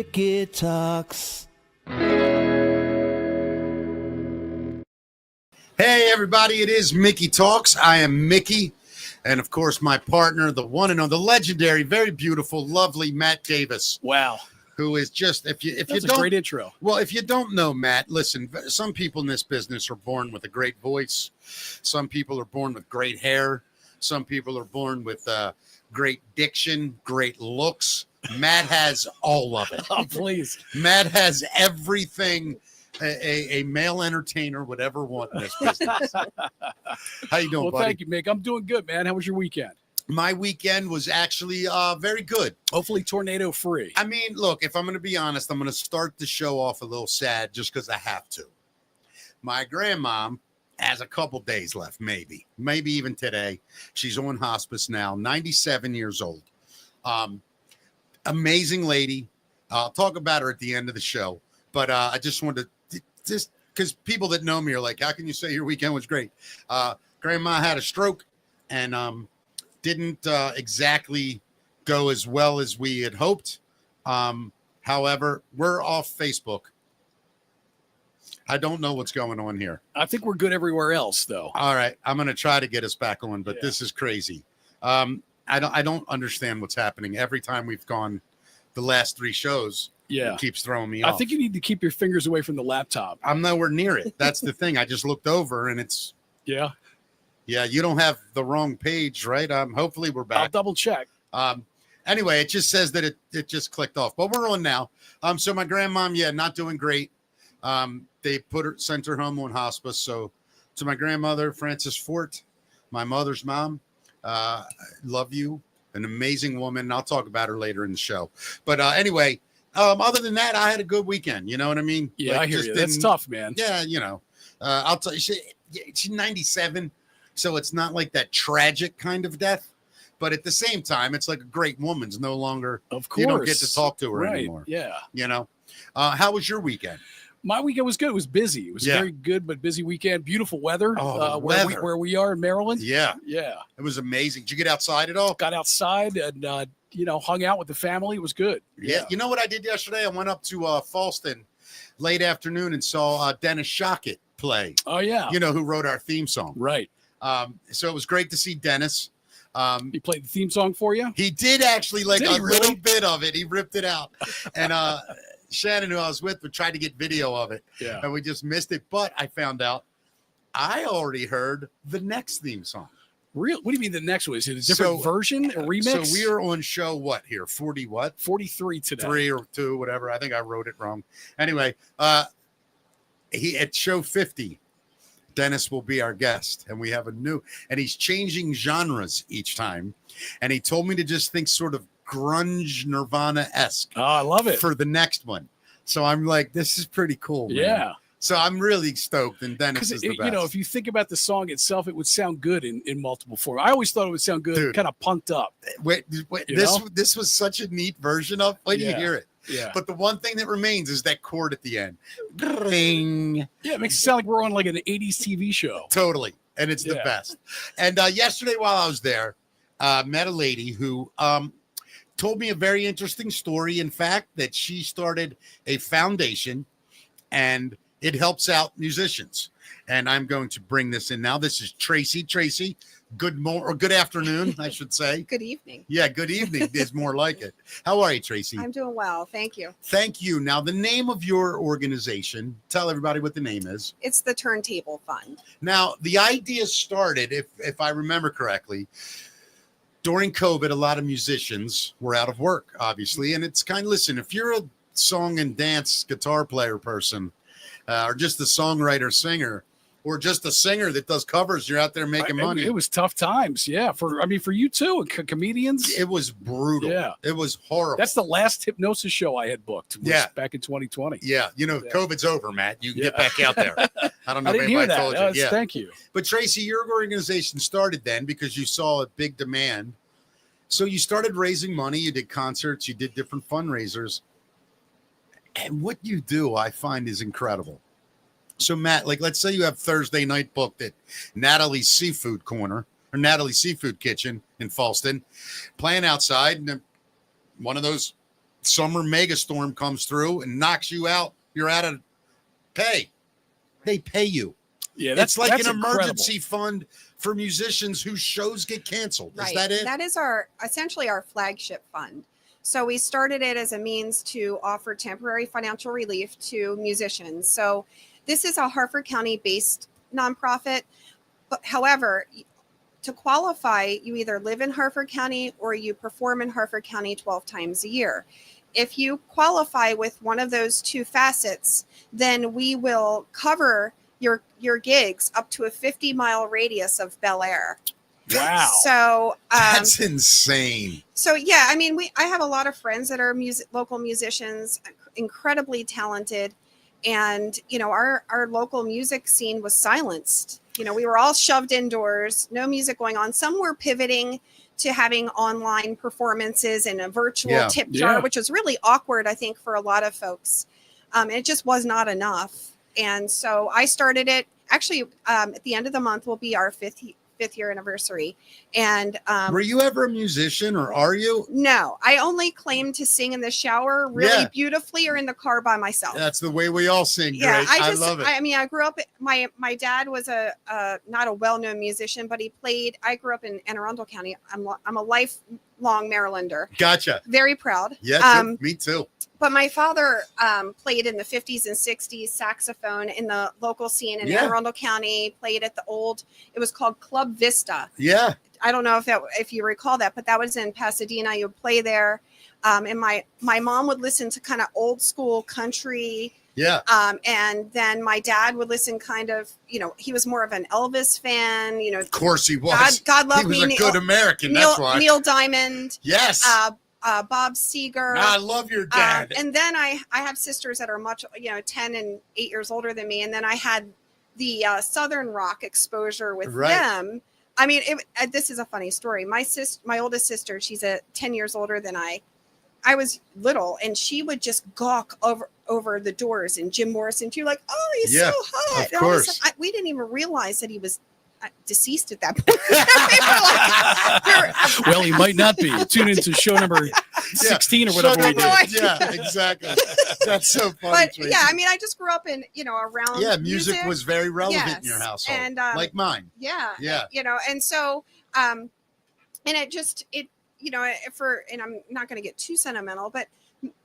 Mickey Talks. Hey, everybody, it is Mickey Talks. I am Mickey. And, of course, my partner, the one and only, the legendary, very beautiful, lovely Matt Davis. Wow. Who is just, if you That's don't, a great intro. Well, if you don't know Matt, listen, some people in this business are born with a great voice. Some people are born with great hair. Some people are born with great diction, great looks. Matt has all of it. Oh, please. Matt has everything a male entertainer would ever want in this business. How you doing, well, buddy? thank you, Mick. I'm doing good, man. How was your weekend? My weekend was actually very good. Hopefully tornado free. I mean, look, if I'm going to be honest, I'm going to start the show off a little sad just because I have to. My grandmom has a couple days left, maybe even today. She's on hospice now, 97 years old. Amazing lady. I'll talk about her at the end of the show. But I just wanted to, just because people that know me are like, how can you say your weekend was great? Grandma had a stroke and didn't exactly go as well as we had hoped. However, we're off Facebook. I don't know what's going on here. I think we're good everywhere else, though. All right, I'm going to try to get us back on, but This is crazy. I don't understand what's happening. Every time we've gone the last 3 shows, it keeps throwing me off. I think you need to keep your fingers away from the laptop. I'm nowhere near it. That's the thing. I just looked over and it's Yeah, you don't have the wrong page, right? Hopefully we're back. I'll double check. Anyway, it just says that it just clicked off, but we're on now. So my grandmom, not doing great. They sent her home on hospice. So to my grandmother, Frances Fort, my mother's mom, love you, an amazing woman. And I'll talk about her later in the show. But anyway, other than that, I had a good weekend. You know what I mean? Yeah, I hear you. That's tough, man. Yeah, I'll tell you, she's 97, so it's not like that tragic kind of death. But at the same time, it's like a great woman's no longer. Of course, you don't get to talk to her anymore. Yeah. How was your weekend? My weekend was good. It was busy. It was a very good but busy weekend. Beautiful weather. Where we are in Maryland. Yeah. It was amazing. Did you get outside at all? Got outside and hung out with the family. It was good. Yeah. You know what I did yesterday? I went up to Falston late afternoon and saw Dennis Shockett play. Oh yeah. Who wrote our theme song. Right. So it was great to see Dennis. He played the theme song for you? He did actually, little bit of it. He ripped it out. And Shannon, who I was with, tried to get video of it. Yeah. And we just missed it. But I found out I already heard the next theme song. Real? What do you mean the next one? Is it a different version, a remix? So we are on show what here? 40 what? 43 today. 3 or 2, whatever. I think I wrote it wrong. Anyway, at show 50, Dennis will be our guest, and we have and he's changing genres each time. And he told me to just think sort of grunge Nirvana-esque. Oh, I love it. For the next one. So I'm like, this is pretty cool, man. Yeah. So I'm really stoked, and Dennis is the best. If you think about the song itself, it would sound good in multiple forms. I always thought it would sound good, kind of punked up. Wait, this was such a neat version of when you hear it. Yeah. But the one thing that remains is that chord at the end. Ring. Yeah, it makes it sound like we're on like an 80s TV show. Totally. And it's the best. And yesterday while I was there, met a lady who told me a very interesting story. In fact, that she started a foundation and it helps out musicians. And I'm going to bring this in now. This is Tracey. Tracey, good afternoon, I should say. Good evening. Yeah, good evening is more like it. How are you, Tracey? I'm doing well. Thank you. Thank you. Now, the name of your organization, tell everybody what the name is. It's the Turntable Fund. Now, the idea started, if I remember correctly, during COVID, a lot of musicians were out of work, obviously. And it's listen, if you're a song and dance guitar player person, or just a songwriter, singer, or just a singer that does covers, you're out there making money. It was tough times. Yeah. For you too, comedians. It was brutal. Yeah. It was horrible. That's the last hypnosis show I had booked. Back in 2020. Yeah. COVID's over, Matt. You can get back out there. I don't know if anybody told you. Thank you. But Tracey, your organization started then because you saw a big demand. So you started raising money. You did concerts. You did different fundraisers. And what you do, I find, is incredible. So, Matt, let's say you have Thursday night booked at Natalie's Seafood Corner or Natalie's Seafood Kitchen in Falston, playing outside, and one of those summer megastorm comes through and knocks you out, you're out of pay. They pay you. Yeah, that's like that's an incredible. emergency fund for musicians whose shows get canceled. Right. Is that it? That is essentially our flagship fund. So we started it as a means to offer temporary financial relief to musicians. So this is a Harford County based nonprofit. But however, to qualify, you either live in Harford County or you perform in Harford County 12 times a year. If you qualify with one of those two facets, then we will cover your gigs up to a 50-mile radius of Bel Air. Wow. So that's insane. So yeah, I mean, I have a lot of friends that are local musicians, incredibly talented, and our local music scene was silenced. We were all shoved indoors, no music going on. Some were pivoting to having online performances and a virtual tip jar, which was really awkward, I think, for a lot of folks. It just was not enough. And so I started it. Actually, at the end of the month will be our fifth year anniversary. And were you ever a musician, or are you? No, I only claim to sing in the shower really beautifully or in the car by myself. That's the way we all sing. Yeah, great. I love it. I mean, I grew up. My dad was not a well-known musician, but he played. I grew up in Anne Arundel County. I'm a lifelong Marylander. Gotcha. Very proud. Yeah, me too. But my father played in the 50s and 60s saxophone in the local scene in Anne Arundel County, played at it was called Club Vista. Yeah. I don't know if you recall that, but that was in Pasadena. You would play there. And my mom would listen to kind of old school country. Yeah. And then my dad would listen he was more of an Elvis fan. Of course he was. God love me. He was a good American. Neil, that's why. Neil Diamond. Yes. Bob Seger. I love your dad. And then I have sisters that are much 10 and 8 years older than me. And then I had the Southern rock exposure with them. I mean, this is a funny story. My oldest sister, she's 10 years older than I. I was little, and she would just gawk over the Doors and Jim Morrison. She was like, "Oh, he's so hot!" Of course. We didn't even realize that he was deceased at that point. Well, he might not be. Tune into show number 16 or whatever we did. Yeah, exactly. That's so funny. But Tracey. yeah, I mean, I just grew up in around. Yeah, music was very relevant in your household, and like mine. Yeah, yeah. And so, and and I'm not going to get too sentimental, but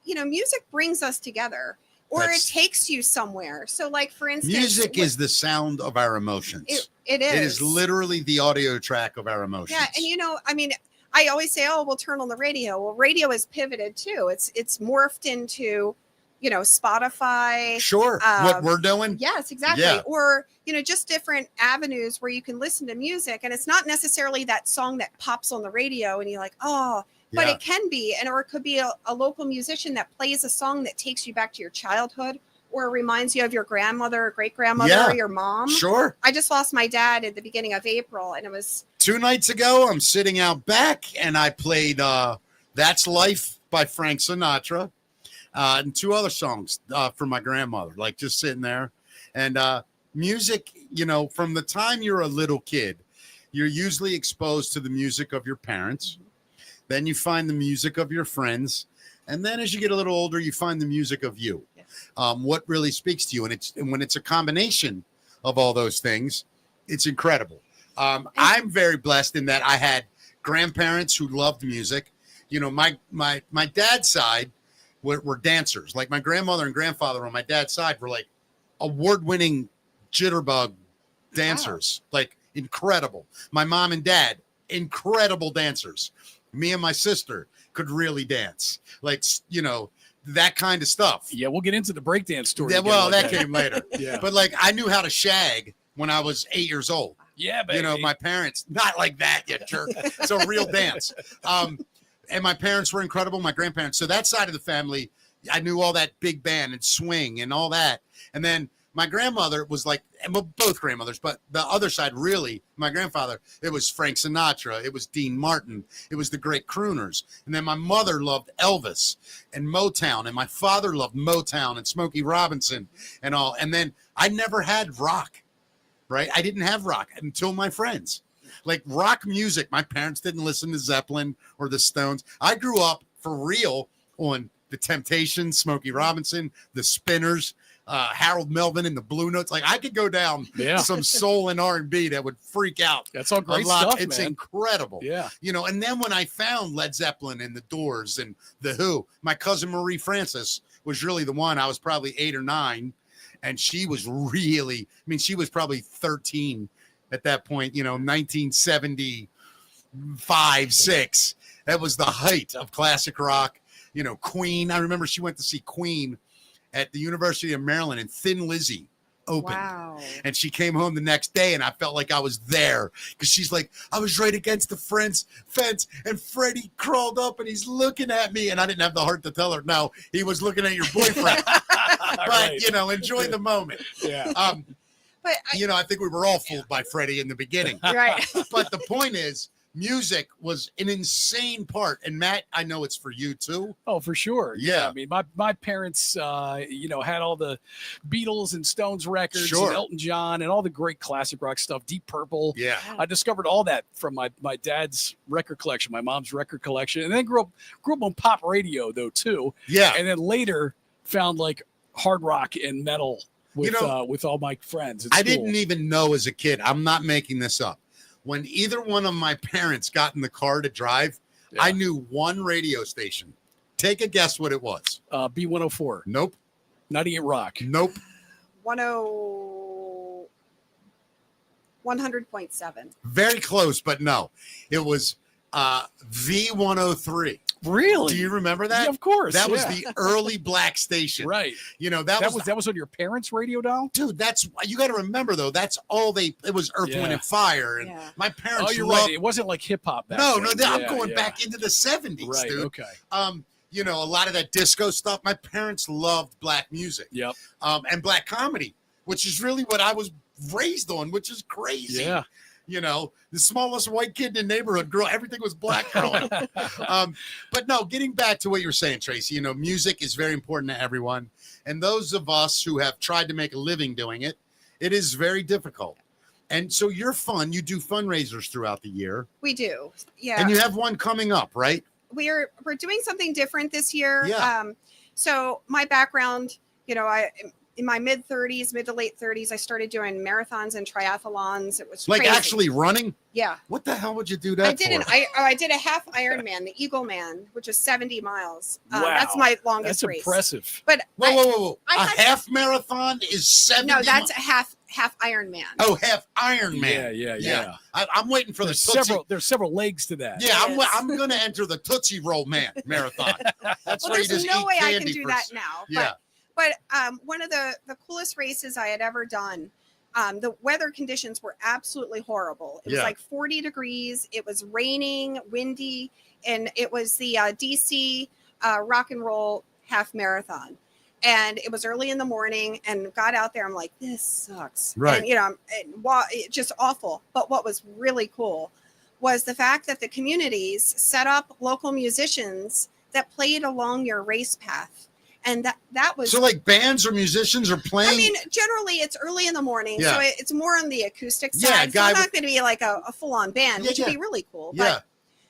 music brings us together. Or it takes you somewhere. So, like, for instance, music is the sound of our emotions. It is. It is literally the audio track of our emotions. Yeah, and I mean, I always say, "Oh, we'll turn on the radio." Well, radio is pivoted too. It's morphed into, Spotify. Sure, what we're doing. Yes, exactly. Yeah. Or just different avenues where you can listen to music, and it's not necessarily that song that pops on the radio, and you're like, "Oh." But it can be, or it could be a local musician that plays a song that takes you back to your childhood or reminds you of your grandmother or great-grandmother or your mom. Sure. I just lost my dad at the beginning of April, and it was 2 nights ago. I'm sitting out back, and I played That's Life by Frank Sinatra and 2 other songs for my grandmother, like just sitting there. And music, from the time you're a little kid, you're usually exposed to the music of your parents. Then you find the music of your friends. And then as you get a little older, you find the music of you. What really speaks to you. And when it's a combination of all those things, it's incredible. I'm very blessed in that I had grandparents who loved music. My dad's side were dancers. Like my grandmother and grandfather on my dad's side were like award-winning jitterbug dancers. Wow. Like incredible. My mom and dad, incredible dancers. Me and my sister could really dance, like, that kind of stuff. Yeah, we'll get into the breakdance story. Yeah, well, that came later. Yeah. But, like, I knew how to shag when I was 8 years old. Yeah, baby. My parents, not like that, you jerk. It's a real dance. And my parents were incredible, my grandparents. So that side of the family, I knew all that big band and swing and all that. And then my grandmother was like, both grandmothers, but the other side, really, my grandfather, it was Frank Sinatra. It was Dean Martin. It was the great crooners. And then my mother loved Elvis and Motown. And my father loved Motown and Smokey Robinson and all. And then I never had rock, right? I didn't have rock until my friends. Like rock music, my parents didn't listen to Zeppelin or the Stones. I grew up for real on the Temptations, Smokey Robinson, the Spinners, Harold Melvin and the Blue Notes. Like I could go down some soul and R&B that would freak out. That's all great stuff, It's man. incredible. Yeah. You know, and then when I found Led Zeppelin and the Doors and the Who, my cousin Marie Francis was really the one. I was probably 8 or 9, and she was really, I mean, she was probably 13 at that point, you know, 1975, 6. That was the height of classic rock. You know, Queen. I remember she went to see Queen at the University of Maryland, and Thin Lizzy opened. Wow. And she came home the next day, and I felt like I was there because she's like, I was right against the fence, and Freddie crawled up, and he's looking at me, and I didn't have the heart to tell her, no, he was looking at your boyfriend. But, you know, enjoy the moment. Yeah. But you know, I think we were all fooled by Freddie in the beginning. right. But the point is, music was an insane part. And Matt, I know it's for you too. Oh, for sure. Yeah. I mean, my parents, you know, had all the Beatles and Stones records, Sure. and Elton John, and all the great classic rock stuff. Deep Purple. Yeah. I discovered all that from my dad's record collection, my mom's record collection, and then grew up on pop radio though too. Yeah. And then later found like hard rock and metal with with all my friends. I didn't even know as a kid. I'm not making this up. When either one of my parents got in the car to drive, I knew one radio station. Take a guess what it was. B104. Nope. 98 Rock. Nope. 100.7. Very close, but no. It was V103. Really? Do you remember that? Yeah, of course. That was the early black station. Right. You know, That was on your parents' radio dial? dude, that's, you got to remember though, that's all it was Earth, Wind and Fire. And my parents Oh, you're loved, right. It wasn't like hip hop back no, then. I'm going back into the 70s, Right. dude. Okay. You know, a lot of that disco stuff. My parents loved black music. Yep. And black comedy, which is really what I was raised on, which is crazy. Yeah. You know, the smallest white kid in the neighborhood, everything was black growing up. But no, getting back to what you were saying, Tracy, you know, music is very important to everyone. And those of us who have tried to make a living doing it, it is very difficult. And so you're fun. You do fundraisers throughout the year. We do. Yeah. And you have one coming up, right? We're doing something different this year. Yeah. So my background, you know, in my mid to late 30s, I started doing marathons and triathlons. It was like crazy. actually running? Yeah. What the hell would you do that I did for? I did a half Ironman, the Eagle Man, which is 70 miles. Wow. That's my longest That's race. impressive. But Whoa. I A had- half marathon is 70 no, that's a half Ironman. Oh, half Ironman. Yeah. I'm waiting for There's the Tootsie. there's several legs to that. Yeah, Yes. I'm going to enter the Tootsie Roll Man marathon. That's Well, where you there's just no eat way I can candy do for that now. Yeah. But one of the coolest races I had ever done, the weather conditions were absolutely horrible. It was like 40 degrees. It was raining, windy, and it was the DC rock and roll half marathon. And it was early in the morning and got out there. I'm like, this sucks. Right. And, you know, it's just awful. But what was really cool was the fact that the communities set up local musicians that played along your race path. And that was so like bands or musicians are playing. I mean, generally it's early in the morning, Yeah. so it's more on the acoustic Yeah, side. So guy it's with- not going to be like a full-on band, Yeah, which would be really cool. Yeah. But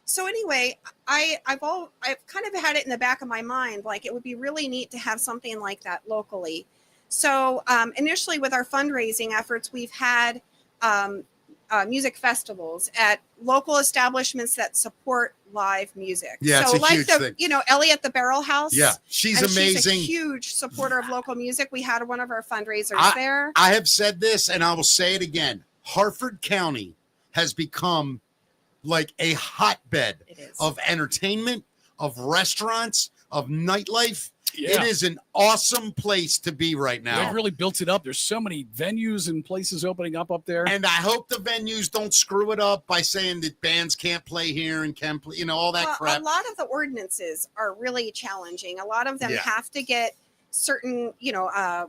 so anyway, I've kind of had it in the back of my mind, like it would be really neat to have something like that locally. So initially with our fundraising efforts, we've had music festivals at local establishments that support live music. Yeah, so it's a like huge the thing. you know, Ellie at the Barrel House. Yeah, she's and amazing. She's a huge supporter of local music. We had one of our fundraisers there. I have said this and I will say it again. Harford County has become like a hotbed It is. of entertainment, of restaurants, of nightlife. Yeah. It is an awesome place to be right now. They've really built it up. There's so many venues and places opening up there. And I hope the venues don't screw it up by saying that bands can't play here and can play, all that crap. A lot of the ordinances are really challenging. A lot of them Yeah. have to get certain, Yeah,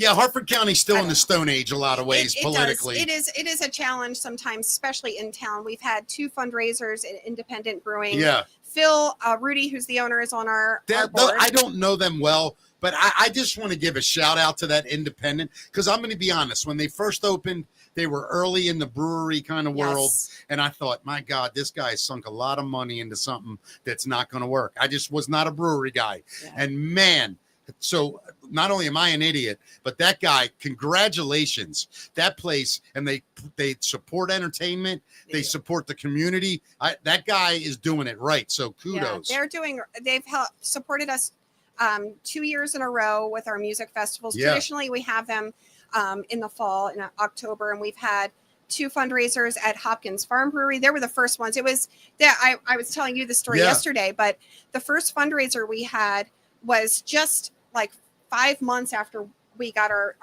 Harford County's still in the Stone Age a lot of ways it politically. does. It is a challenge sometimes, especially in town. We've had 2 fundraisers at Independent Brewing. Yeah. Phil, Rudy, who's the owner, is on our board. I don't know them well, but I just want to give a shout out to that independent, because I'm going to be honest. When they first opened, they were early in the brewery kind of world. Yes. And I thought, my God, this guy sunk a lot of money into something that's not going to work. I just was not a brewery guy. Yeah. And man, so not only am I an idiot, but that guy, congratulations. That place, and they support entertainment. They support the community. That guy is doing it right. So kudos. Yeah, they've supported us 2 years in a row with our music festivals. Yeah. Traditionally, we have them in the fall, in October, and we've had 2 fundraisers at Hopkins Farm Brewery. They were the first ones. It was that I was telling you the story yesterday, but the first fundraiser we had was just like 5 months after we got our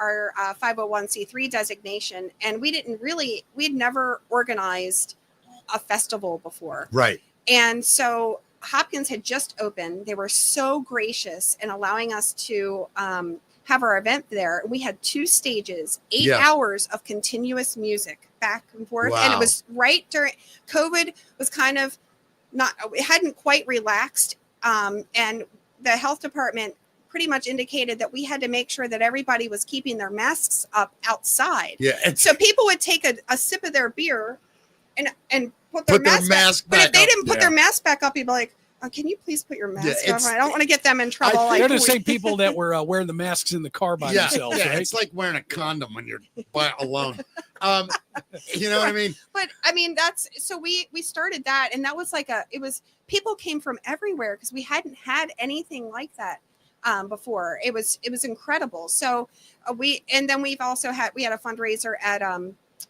501c3 designation, and we'd never organized a festival before. Right. And so Hopkins had just opened. They were so gracious in allowing us to have our event there. We had 2 stages, 8 hours of continuous music back and forth. Wow. And it was right during COVID was kind of it hadn't quite relaxed. And the health department pretty much indicated that we had to make sure that everybody was keeping their masks up outside. Yeah. So people would take a sip of their beer and put their mask back. But if they didn't put their mask back up, you'd be like, oh, can you please put your mask on? I don't want to get them in trouble. They're the same people that were wearing the masks in the car by themselves, right? It's like wearing a condom when you're alone. You know what I mean? But I mean, so we started that, and that was people came from everywhere because we hadn't had anything like that before. It was incredible. So we've also had a fundraiser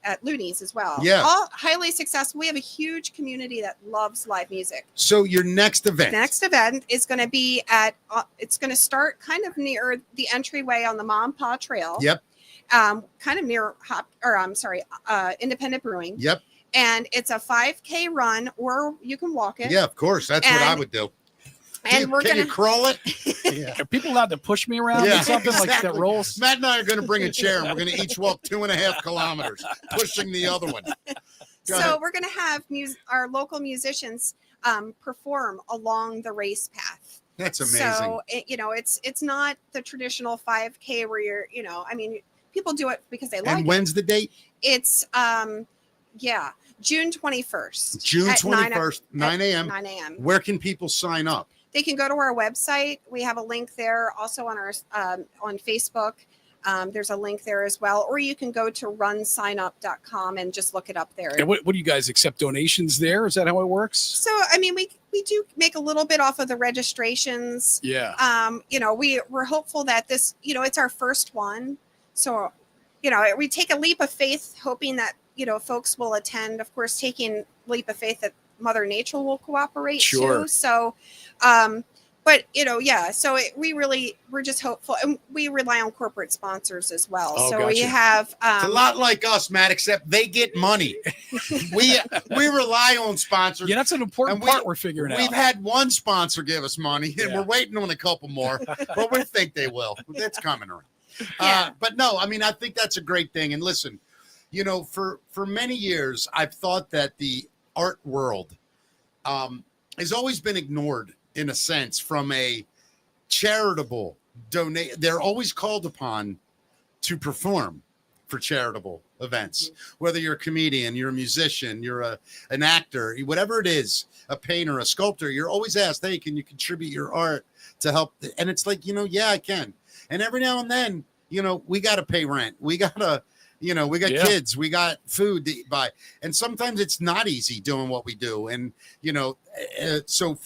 at Looney's as well. Yeah. All highly successful. We have a huge community that loves live music. So your next event is going to be it's going to start kind of near the entryway on the Mom Pa Trail. Yep. Kind of near Independent Brewing. Yep. And it's a 5K run, or you can walk it. Yeah, of course. That's what I would do. And can you crawl it? Yeah. Are people allowed to push me around or something like that rolls? Matt and I are going to bring a chair, and we're going to each walk 2.5 kilometers, pushing the other one. So we're going to have our local musicians perform along the race path. That's amazing. So it's not the traditional 5K where you're, people do it because they like it. And when's the date? It's June 21st. June 21st, 9 a.m. 9 a.m. Where can people sign up? They can go to our website. We have a link there. Also on our on Facebook, there's a link there as well. Or you can go to runsignup.com and just look it up there. And what do you guys accept donations there? Is that how it works? So we do make a little bit off of the registrations. Yeah. We're hopeful that this, it's our first one. So, we take a leap of faith, hoping that, folks will attend, of course, taking leap of faith that Mother Nature will cooperate too. So, so we're just hopeful, and we rely on corporate sponsors as well. Oh, so gotcha. we have it's a lot like us, Matt, except they get money. we rely on sponsors. Yeah, that's an important part we're figuring out. We've had one sponsor give us money, and we're waiting on a couple more, but we think they will. That's coming around. But no, I think that's a great thing. And listen, for many years, I've thought that the art world has always been ignored in a sense from a charitable donate. They're always called upon to perform for charitable events, whether you're a comedian, you're a musician, you're an actor, whatever it is, a painter, a sculptor, you're always asked, hey, can you contribute your art to help? And it's like, yeah, I can. And every now and then, we got to pay rent. We got to, we got kids, we got food to buy. And sometimes it's not easy doing what we do. And, so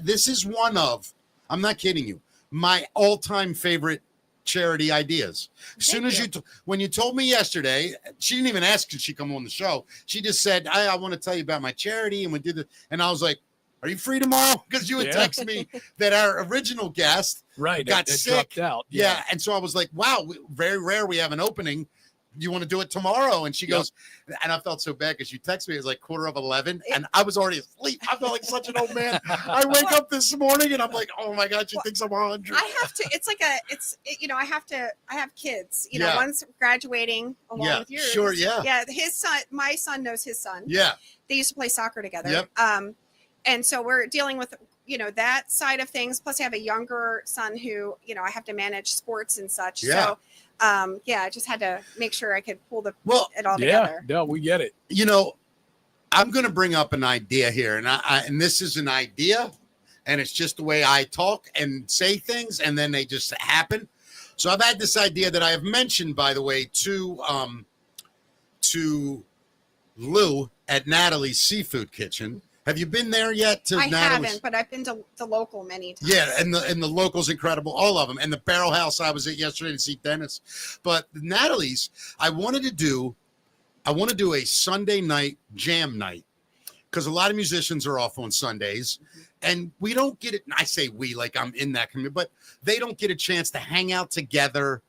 this is one of, I'm not kidding you, my all-time favorite charity ideas. As soon as when you told me yesterday, she didn't even ask, could she come on the show? She just said, I want to tell you about my charity. And we did it. And I was like, are you free tomorrow? Because you had texted me that our original guest got sick. Dropped out. Yeah. And so I was like, wow, very rare we have an opening. You want to do it tomorrow? And she goes, and I felt so bad because you texted me, it was like 10:15 and I was already asleep. I felt like such an old man. I wake up this morning and I'm like, oh my God, she thinks I'm 100. I have to, I have kids, one's graduating along with yours. Sure. Yeah. Yeah. His son, my son knows his son. Yeah. They used to play soccer together. Yep. And so we're dealing with, that side of things. Plus I have a younger son who, I have to manage sports and such. Yeah. So, I just had to make sure I could pull it all Yeah, together. no, we get it. I'm going to bring up an idea here, and this is an idea, and it's just the way I talk and say things, and then they just happen. So I've had this idea that I have mentioned, by the way, to Lou at Natalie's Seafood Kitchen. Have you been there yet? I Natalie's? haven't, but I've been to the local many times. Yeah, and the local's incredible, all of them. And the Barrel House I was at yesterday to see Dennis. But Natalie's, I want to do a Sunday night jam night, because a lot of musicians are off on Sundays, and we don't get it. I say we like I'm in that community, but they don't get a chance to hang out together,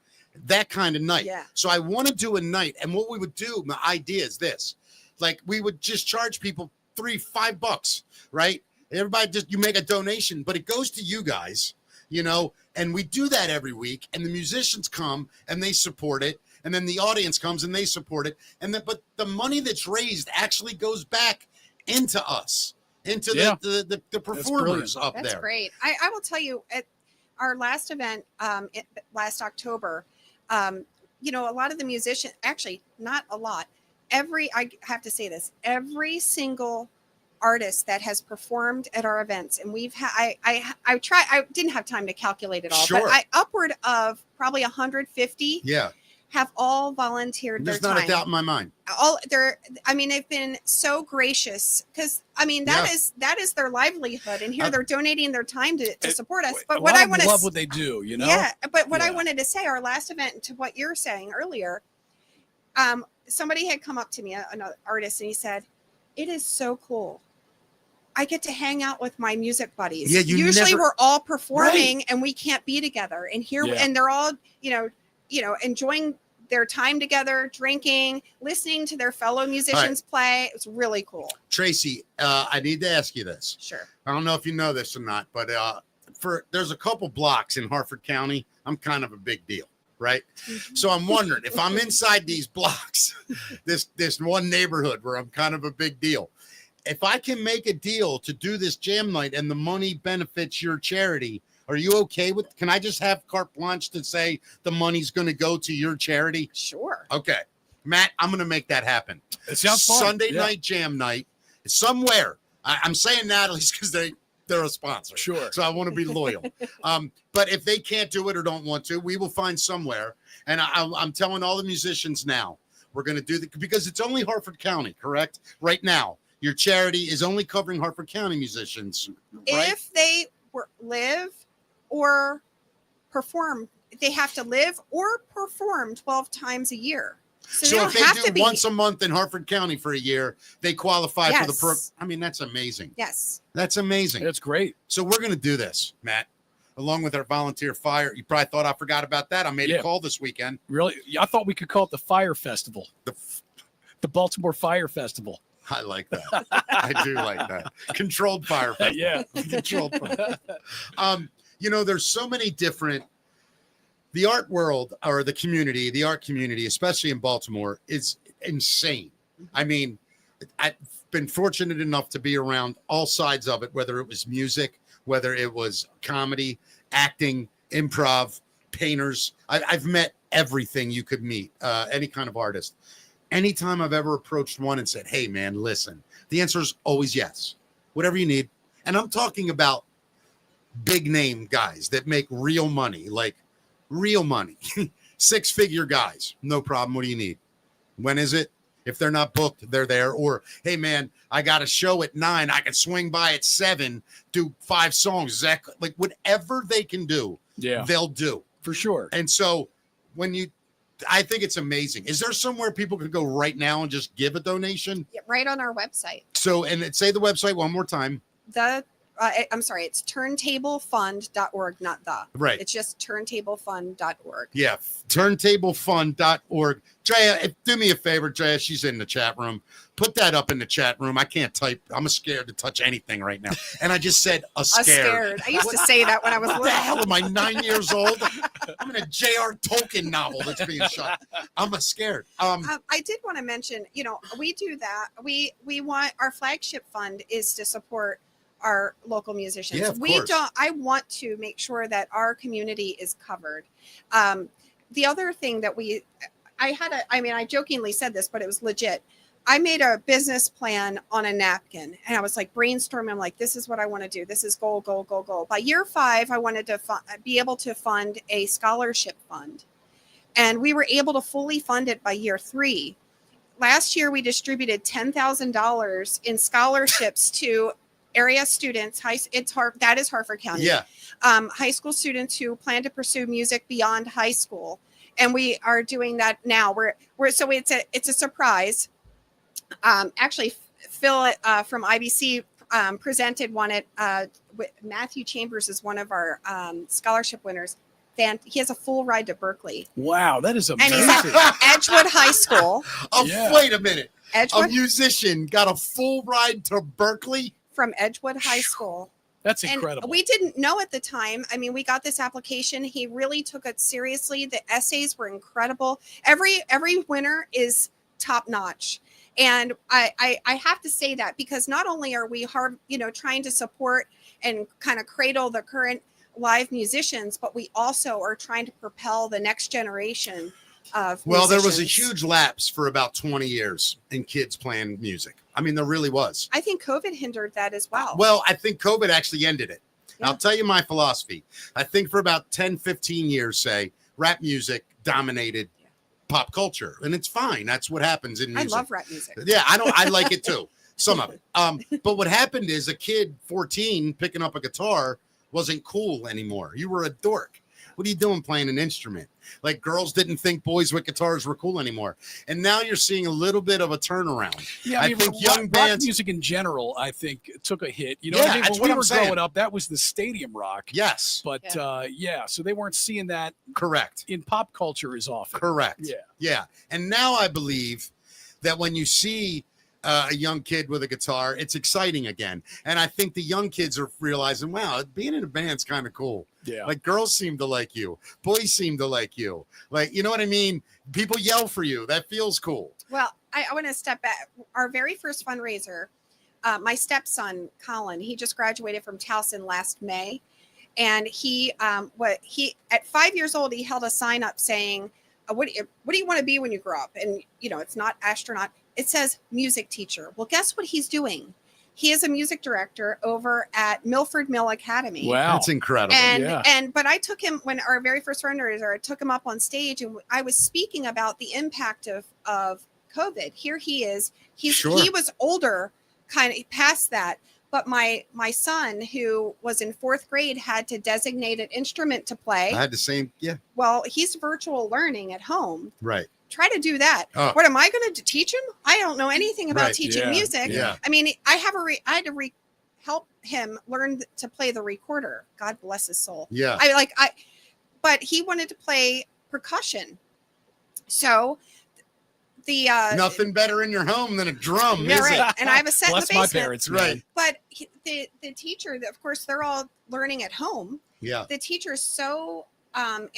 that kind of night. Yeah. So I want to do a night, and what we would do, my idea is this: like we would just charge people $3-5, right? Everybody you make a donation, but it goes to you guys, and we do that every week, and the musicians come and they support it. And then the audience comes and they support it. But the money that's raised actually goes back into us, into the performers up there. That's great. I will tell you, at our last event last October, a lot of the musicians, actually not a lot, I have to say this, every single artist that has performed at our events, and we've had, I didn't have time to calculate it all, Sure. but upward of probably 150 Yeah. have all volunteered their There's time. not a doubt in my mind. They've been so gracious, because that is their livelihood, and here they're donating their time to support us. But what I want to love what they do, Yeah, but what I wanted to say, our last event, to what you're saying earlier, somebody had come up to me, another artist, and he said, "It is so cool. I get to hang out with my music buddies. Yeah, usually we're all performing and we can't be together, and here Yeah. and they're all enjoying their time together, drinking, listening to their fellow musicians play. It's really cool." Tracey, I need to ask you this. Sure. I don't know if you know this or not, but there's a couple blocks in Harford County. I'm kind of a big deal, right? Mm-hmm. So I'm wondering if I'm inside these blocks, this one neighborhood where I'm kind of a big deal. If I can make a deal to do this jam night and the money benefits your charity, are you okay with? Can I just have carte blanche to say the money's going to go to your charity? Sure. Okay, Matt, I'm going to make that happen. It sounds fun. Sunday night jam night somewhere. I'm saying Natalie's because they're a sponsor. Sure. So I want to be loyal. But if they can't do it or don't want to, we will find somewhere. And I'm telling all the musicians now, we're going to do because it's only Harford County, correct? Right now, your charity is only covering Harford County musicians. Right? If they live or perform, they have to live or perform 12 times a year. So if they do once a month in Harford County for a year, they qualify for the program. I mean, that's amazing. Yes. That's amazing. That's great. So we're going to do this, Matt, along with our volunteer fire. You probably thought I forgot about that. I made a call this weekend. Really? I thought we could call it the Fire Festival. The Baltimore Fire Festival. I like that. I do like that. Controlled fire festival. Yeah. Controlled fire. There's so many different. The art world or the art community, especially in Baltimore, is insane. I mean, I've been fortunate enough to be around all sides of it, whether it was music, whether it was comedy, acting, improv, painters. I've met everything you could meet, any kind of artist. Anytime I've ever approached one and said, "Hey, man, listen," the answer is always yes, whatever you need. And I'm talking about big name guys that make real money, like real money, 6-figure guys. No problem. What do you need? When is it? If they're not booked, they're there. Or, "Hey, man, I got a show at 9. I can swing by at 7, do 5 songs." Like whatever they can do, they'll do. For sure. And so I think it's amazing. Is there somewhere people can go right now and just give a donation? Yeah, right on our website. So, and say the website one more time. I'm sorry, it's turntablefund.org, not the. Right. It's just turntablefund.org. Yeah, turntablefund.org. Jaya, do me a favor, Jaya, she's in the chat room. Put that up in the chat room. I can't type. I'm scared to touch anything right now. And I just said scared. I used to say that when I was What little. the hell am I, 9 years old? I'm in a J.R. Tolkien novel that's being shot. I'm scared. I did want to mention, we do that. We want, our flagship fund is to support our local musicians. Yeah, of We course. don't. I want to make sure that our community is covered. The other thing that I jokingly said this, but it was legit. I made a business plan on a napkin, and I was like brainstorming. I'm like, this is what I want to do. This is goal, goal, goal, goal. By year 5, I wanted to be able to fund a scholarship fund, and we were able to fully fund it by year 3. Last year, we distributed $10,000 in scholarships to area students. That is Harford County. Yeah. High school students who plan to pursue music beyond high school, and we are doing that now. So it's a surprise. Actually, Phil from IBC presented one at Matthew Chambers is one of our scholarship winners. He has a full ride to Berkeley. Wow, that is And amazing. he's at Edgewood High School. Oh, Yeah. wait a minute. A Edgewood musician got a full ride to Berkeley? from Edgewood High School. That's And incredible. we didn't know at the time. I mean, we got this application. He really took it seriously. The essays were incredible. Every winner is top notch. And I have to say that because not only are we trying to support and kind of cradle the current live musicians, but we also are trying to propel the next generation of Well, there was a musicians. huge lapse for about 20 years in kids playing music. I mean, there really was. I think COVID hindered that as well. Well, I think COVID actually ended it. Yeah. I'll tell you my philosophy. I think for about 10, 15 years, say, rap music dominated pop culture. And it's fine. That's what happens in I music. love rap music. Yeah, I like it too. Some of it. But what happened is a kid 14 picking up a guitar wasn't cool anymore. You were a dork. What are you doing playing an instrument? Like girls didn't think boys with guitars were cool anymore. And now you're seeing a little bit of a turnaround. Yeah, I think young rock bands. music in general, I think, took a hit. You know Yeah, what I mean? that's When what we I'm were saying. growing up, that was the stadium rock. Yes, But so they weren't seeing that correct. in pop culture as often. Correct. Yeah. Yeah. And now I believe that when you see a young kid with a guitar, it's exciting again. And I think the young kids are realizing, wow, being in a band's kind of cool. Yeah. Like girls seem to like you. Boys seem to like you. Like, you know what I mean? People yell for you. That feels cool. Well, I want to step back. Our very first fundraiser, my stepson, Colin, he just graduated from Towson last May. And he at 5 years old, he held a sign up saying, what do you want to be when you grow up? And, it's not astronaut. It says music teacher. Well, guess what he's doing? He is a music director over at Milford Mill Academy. Wow. That's incredible. But I took him when our very first fundraiser, I took him up on stage and I was speaking about the impact of COVID. Here he is. He was older, kind of past that. But my son, who was in 4th grade, had to designate an instrument to play. I had the same. Yeah. Well, he's virtual learning at home. Right. Try to do that. Oh. What am I going to teach him? I don't know anything about Right. teaching Yeah. music. Yeah. I mean, I had to help him learn to play the recorder. God bless his soul. Yeah. But he wanted to play percussion. So the Nothing better in your home than a drum, yeah, is it? right. And I have a set in the Bless my basement. parents, Right. man. But the teacher, of course, they're all learning at home. Yeah. The teacher is so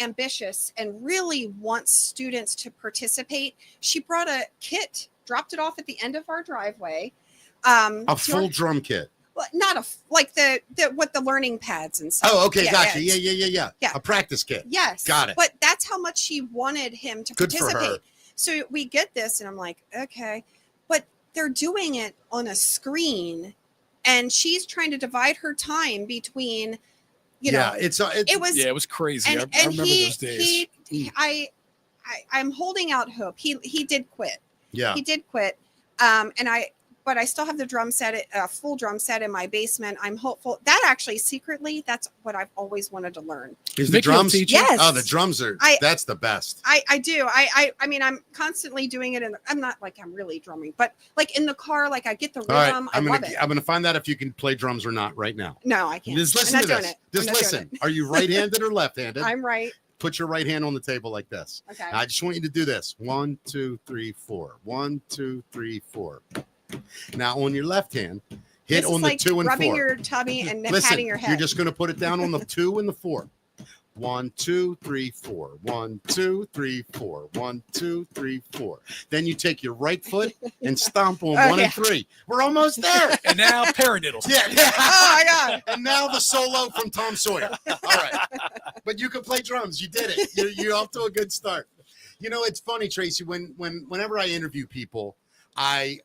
ambitious and really wants students to participate. She brought a kit, dropped it off at the end of our driveway. A full drum kit. Well, not like the what the learning pads and stuff. Oh, okay. Yeah, Gotcha. yeah, Yeah. Yeah. A practice kit. Yes. Got it. But that's how much she wanted him to Good for her. participate. So we get this, and I'm like, okay. But they're doing it on a screen, and she's trying to divide her time between, it was. Yeah, it was crazy. And, I and remember those days. I'm holding out hope. He did quit. Yeah. He did quit. But I still have the drum set, a full drum set in my basement. I'm hopeful that actually secretly, that's what I've always wanted to learn. Is the Vic, you'll drums? teach you? Yes. Oh, the drums are. That's the best. I do. I mean, I'm constantly doing it. I'm not like I'm really drumming, but like in the car, like I get the All right. rhythm. I'm love it. gonna find out if you can play drums or not right now. No, I can't. Just I'm listen not to doing this. it. Just I'm not doing listen. it. Are you right-handed or left-handed? I'm right. Put your right hand on the table like this. Okay. I just want you to do this. 1, 2, 3, 4. 1, 2, 3, 4. Now on your left hand, hit This on is the like 2 and rubbing 4. your tummy and Listen, patting your head. you're just going to put it down on the 2 and the 4. 1, 2, 3, 4. 1, 2, 3, 4. 1, 2, 3, 4. Then you take your right foot and stomp on 1 and 3. We're almost there. And now paradiddles. Yeah. Oh my God. And now the solo from Tom Sawyer. All right. But you can play drums. You did it. You're off to a good start. You know, it's funny, Tracy, whenever I interview people, I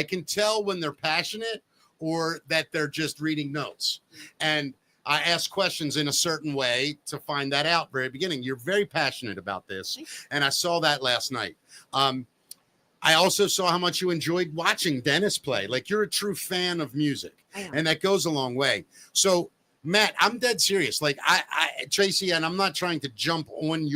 can tell when they're passionate or that they're just reading notes. And I ask questions in a certain way to find that out very beginning. You're very passionate about this. And I saw that last night. I also saw how much you enjoyed watching Dennis play. Like, you're a true fan of music, and that goes a long way. So, Matt, I'm dead serious. Like, I Tracy, and I'm not trying to jump on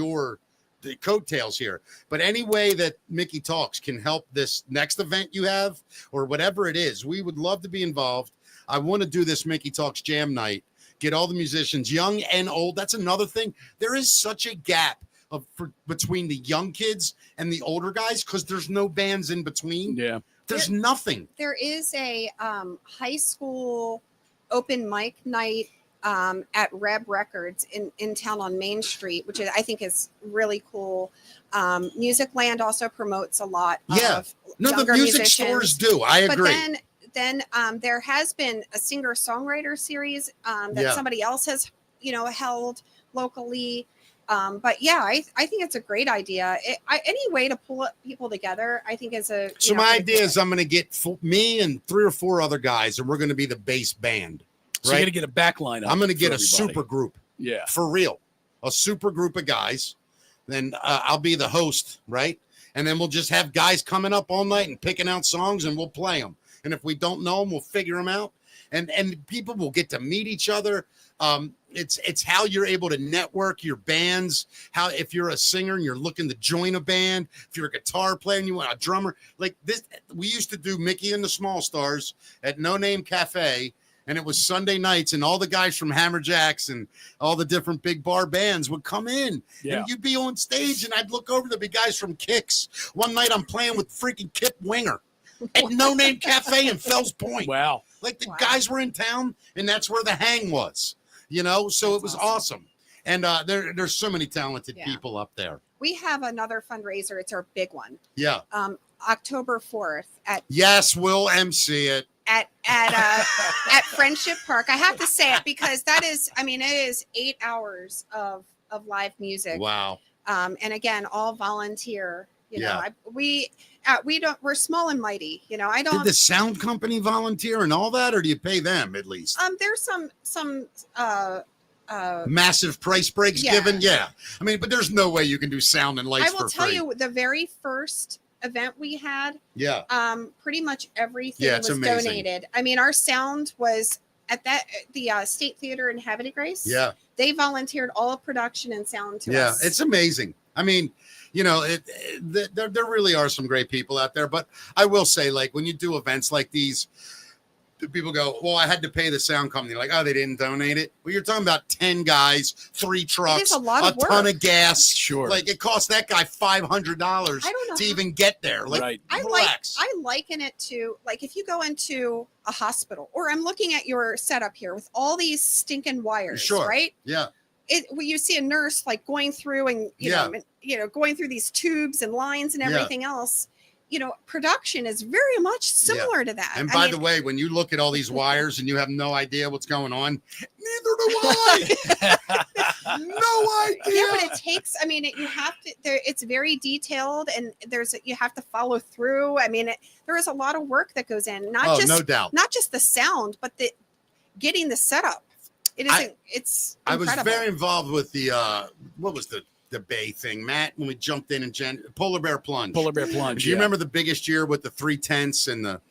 the coattails here, but any way that Mickey Talks can help this next event you have or whatever it is, we would love to be involved. I want to do this Mickey Talks jam night, get all the musicians, young and old. That's another thing. There is such a gap between the young kids and the older guys because there's no bands in between. Yeah. There's nothing. There is a high school open mic night at Reb Records in town on Main Street, which I think is really cool. Music Land also promotes a lot of the music musicians. stores do. I agree. But then there has been a singer-songwriter series that somebody else has, held locally. But yeah, I think it's a great idea. Any way to pull people together, I think is a. So my idea is I'm going to get me and 3 or 4 other guys, and we're going to be the bass band. So you're going to get a back line. I'm going to get a super group. Yeah. For real. A super group of guys. Then I'll be the host, right? And then we'll just have guys coming up all night and picking out songs, and we'll play them. And if we don't know them, we'll figure them out. And people will get to meet each other. It's how you're able to network your bands. How if you're a singer and you're looking to join a band, if you're a guitar player and you want a drummer, like this. We used to do Mickey and the Small Stars at No Name Cafe, and it was Sunday nights, and all the guys from Hammerjacks and all the different big bar bands would come in, and you'd be on stage, and I'd look over to the guys from Kicks. One night I'm playing with freaking Kip Winger at No Name Cafe in Fells Point. Wow. Like the guys were in town, and that's where the hang was, so it was awesome. And there's so many talented people up there. We have another fundraiser. It's our big one. Yeah. October 4th at. Yes, we'll MC it. At Friendship Park. I have to say it because it is 8 hours of live music. Wow. And again, all volunteer. We're small and mighty. Did the sound company volunteer and all that, or do you pay them at least? There's some massive price breaks given. Yeah. I mean, but there's no way you can do sound and lights for free. I will tell you, the very first event we had, pretty much everything was amazing. Donated. I mean, our sound was at the State Theater in Havre de Grace. Yeah. They volunteered all of production and sound to us. Yeah, it's amazing. I mean, there really are some great people out there. But I will say, like, when you do events like these, people go, well, I had to pay the sound company. Like, oh, they didn't donate it. Well, you're talking about 10 guys, 3 trucks, a ton of gas. Sure. Like, it cost that guy $500 to even get there. Like, relax. I liken it to, like, if you go into a hospital, or I'm looking at your setup here with all these stinking wires, right? Yeah. You see a nurse like going through and going through these tubes and lines and everything else. Production is very much similar to that. And by the way, when you look at all these wires and you have no idea what's going on, neither do I. No idea. Yeah, but it takes. I mean, you have to. It's very detailed, and you have to follow through. I mean, there is a lot of work that goes in. No doubt. Not just the sound, but getting the setup. It's incredible. I was very involved with the what was the Bay thing, Matt, when we jumped in Polar Bear Plunge. Do you remember the biggest year with the 3 tents and the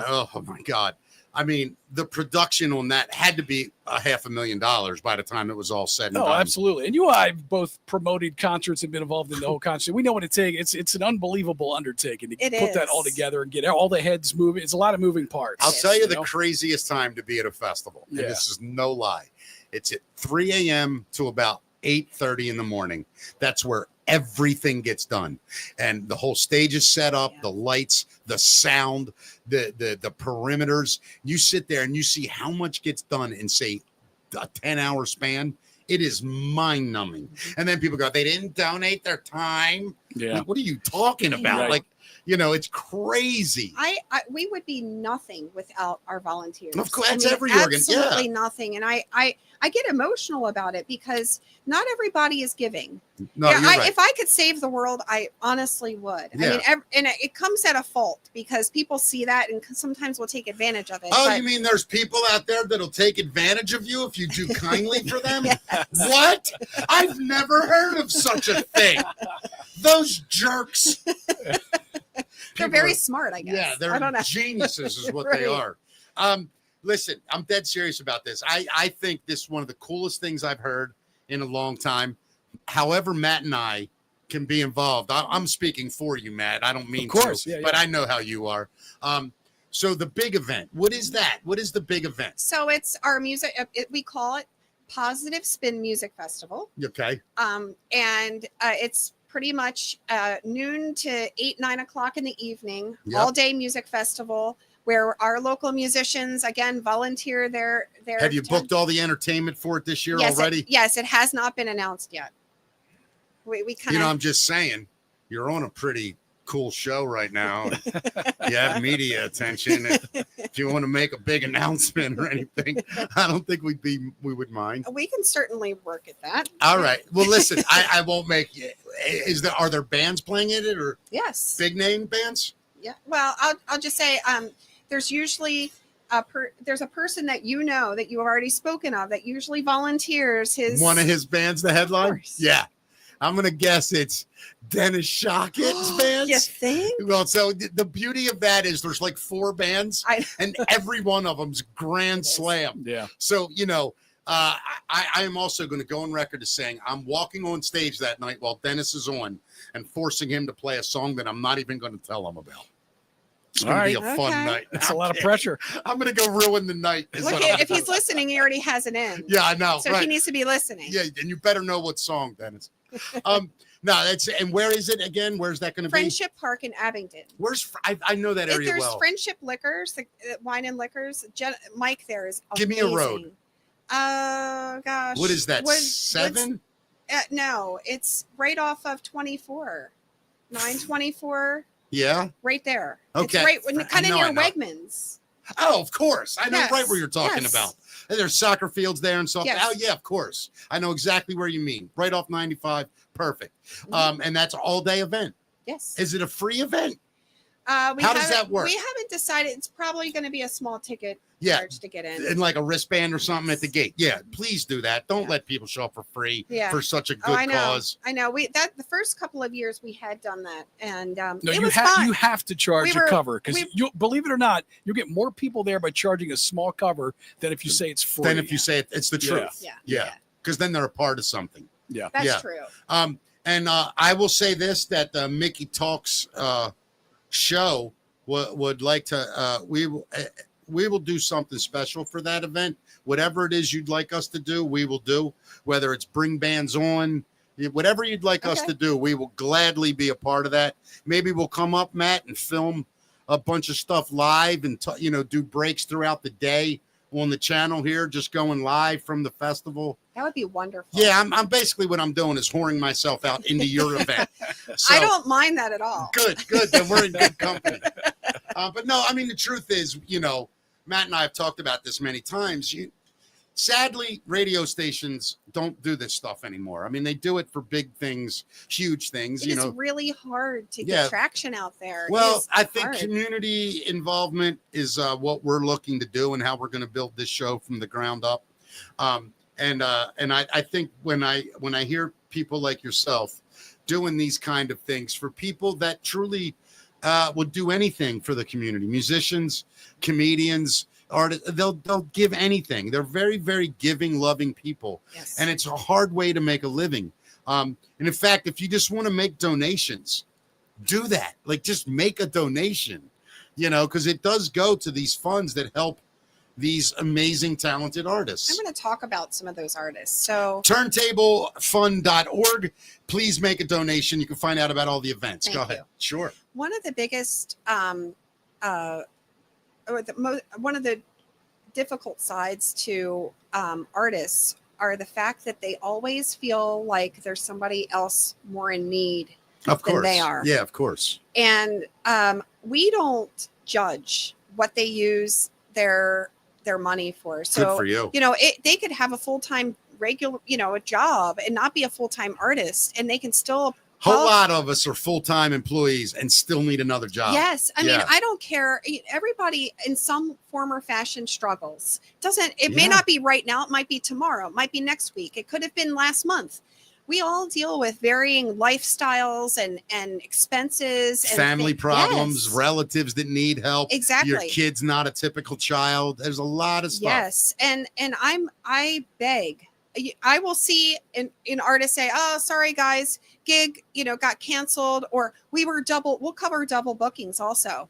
oh my God. I mean, the production on that had to be $500,000 by the time it was all said and done. Oh, absolutely. And you and I both promoted concerts and been involved in the whole concert. We know what it takes. It's an unbelievable undertaking to put that all together and get all the heads moving. It's a lot of moving parts. I'll tell you the craziest time to be at a festival. And this is no lie. It's at 3 a.m. to about 8:30 in the morning. That's where everything gets done, and the whole stage is set up, the lights, the sound, the perimeters. You sit there and you see how much gets done in, say, a 10-hour span. It is mind numbing. And then people go, they didn't donate their time. Yeah. Like, what are you talking about? Right. Like, you know, it's crazy. We would be nothing without our volunteers. Of course, that's every organ. Absolutely nothing. And I get emotional about it because not everybody is giving. No, you're right. If I could save the world, I honestly would. Yeah. I mean, and it comes at a fault because people see that and sometimes will take advantage of it. Oh, but you mean there's people out there that'll take advantage of you if you do kindly for them? Yes. What? I've never heard of such a thing. Those jerks. They're very smart, I guess. Yeah, I don't know. they're geniuses is what Right. they are. Listen, I'm dead serious about this. I think this is one of the coolest things I've heard in a long time. However, Matt and I can be involved. I'm speaking for you, Matt. I don't mean Of course, to, yeah, but yeah. I know how you are. So the big event, what is that? What is the big event? So it's our music. We call it Positive Spin Music Festival. Okay. And it's pretty much noon to 8-9 o'clock in the evening, Yep. all day music festival where our local musicians again volunteer their Have you time. booked all the entertainment for it this year Yes, already? yes, it has not been announced yet. We kind You know, of I'm just saying, you're on a pretty cool show right now. You have media attention. If you want to make a big announcement or anything, I don't think we would mind. we can certainly work at that. All right. Well, listen, I won't make. Are there bands playing in it or Yes. big name bands? Yeah. Well, I'll just say there's usually there's a person that you know that you have already spoken of that usually volunteers his One of his bands, the headline. course. Yeah, I'm gonna guess it's Dennis Shockett's bands. You think? Well, so the beauty of that is there's like 4 bands, I and every one of them's grand It is. slam. Yeah. So you know. I am also going to go on record as saying I'm walking on stage that night while Dennis is on and forcing him to play a song that I'm not even going to tell him about. It's going to be a All fun Okay. night. That's a lot of Okay. pressure. I'm going to go ruin the night. is look what I'm if he's doing. listening, he already has it in. Yeah, I know. So right. he needs to be listening. Yeah, and you better know what song, Dennis. No, that's and where is it again? Where's that going to be? Friendship Park in Abingdon. Where's I know that area There's well. Friendship Liquors, the wine and liquors. Mike there is Give me a road. amazing. Oh gosh. What is that? What's- 7? no, it's right off of 24. 924, Yeah. right there. Okay. It's right I kind of know, near I know. Wegmans. Oh, of course. I know Yes, right where you're talking yes. about. And there's soccer fields there and stuff. Yes. Oh, yeah, of course. I know exactly where you mean. Right off 95. Perfect. And that's all day event. Yes. Is it a free event? How does that work? We haven't decided. It's probably going to be a small ticket Yeah. charge to get in. And like a wristband or something at the gate. Yeah, please do that. Don't let people show up for free Yeah. for such a good I know. cause. I know. The first couple of years we had done that, and No, it you was have fun. you have to charge We a were- cover because we- you believe it or not, you'll get more people there by charging a small cover than if you say it's free. Then if you say it's the Yeah. truth. Yeah. Yeah. Because then they're a part of something. yeah. That's Yeah. true. And I will say this, that the Mickey Talks show would like to, we will do something special for that event. Whatever it is you'd like us to do, we will do. Whether it's bring bands on, whatever you'd like us Okay. to do, we will gladly be a part of that. Maybe we'll come up, Matt, and film a bunch of stuff live and, do breaks throughout the day on the channel here, just going live from the festival. That would be wonderful. Yeah, I'm basically what I'm doing is whoring myself out into your event. So, I don't mind that at all. Good. Then we're in good company. But no, I mean, the truth is, Matt and I have talked about this many times. Sadly, radio stations don't do this stuff anymore. I mean, they do it for big things, huge things, It is really hard to Yeah. get traction out there. It Well, is I think hard. community involvement is what we're looking to do and how we're going to build this show from the ground up. And I think when I hear people like yourself doing these kind of things for people that truly would do anything for the community, musicians, comedians, artists, they'll give anything. They're very, very giving, loving people. Yes. And it's a hard way to make a living. And in fact, if you just want to make donations, do that. Like, just make a donation, because it does go to these funds that help these amazing, talented artists. I'm going to talk about some of those artists. So TurntableFund.org. Please make a donation. You can find out about all the events. Thank Go ahead. you. Sure. one of the biggest, one of the difficult sides to artists are the fact that they always feel like there's somebody else more in need Of than course. they are. Yeah, of course. And we don't judge what they use their money for. So, Good for you. They could have a full-time regular, a job and not be a full-time artist, and they can still Whole lot of us are full-time employees and still need another job. Yes. I mean, Yeah. I don't care. Everybody in some form or fashion struggles. It may Yeah. not be right now. It might be tomorrow. It might be next week. It could have been last month. We all deal with varying lifestyles and expenses and Family problems, Yes. relatives that need help. Exactly. Your kid's not a typical child. There's a lot of stuff. Yes. And I beg. I will see an artist say, "Oh, sorry guys, gig, got canceled," or we'll cover double bookings also.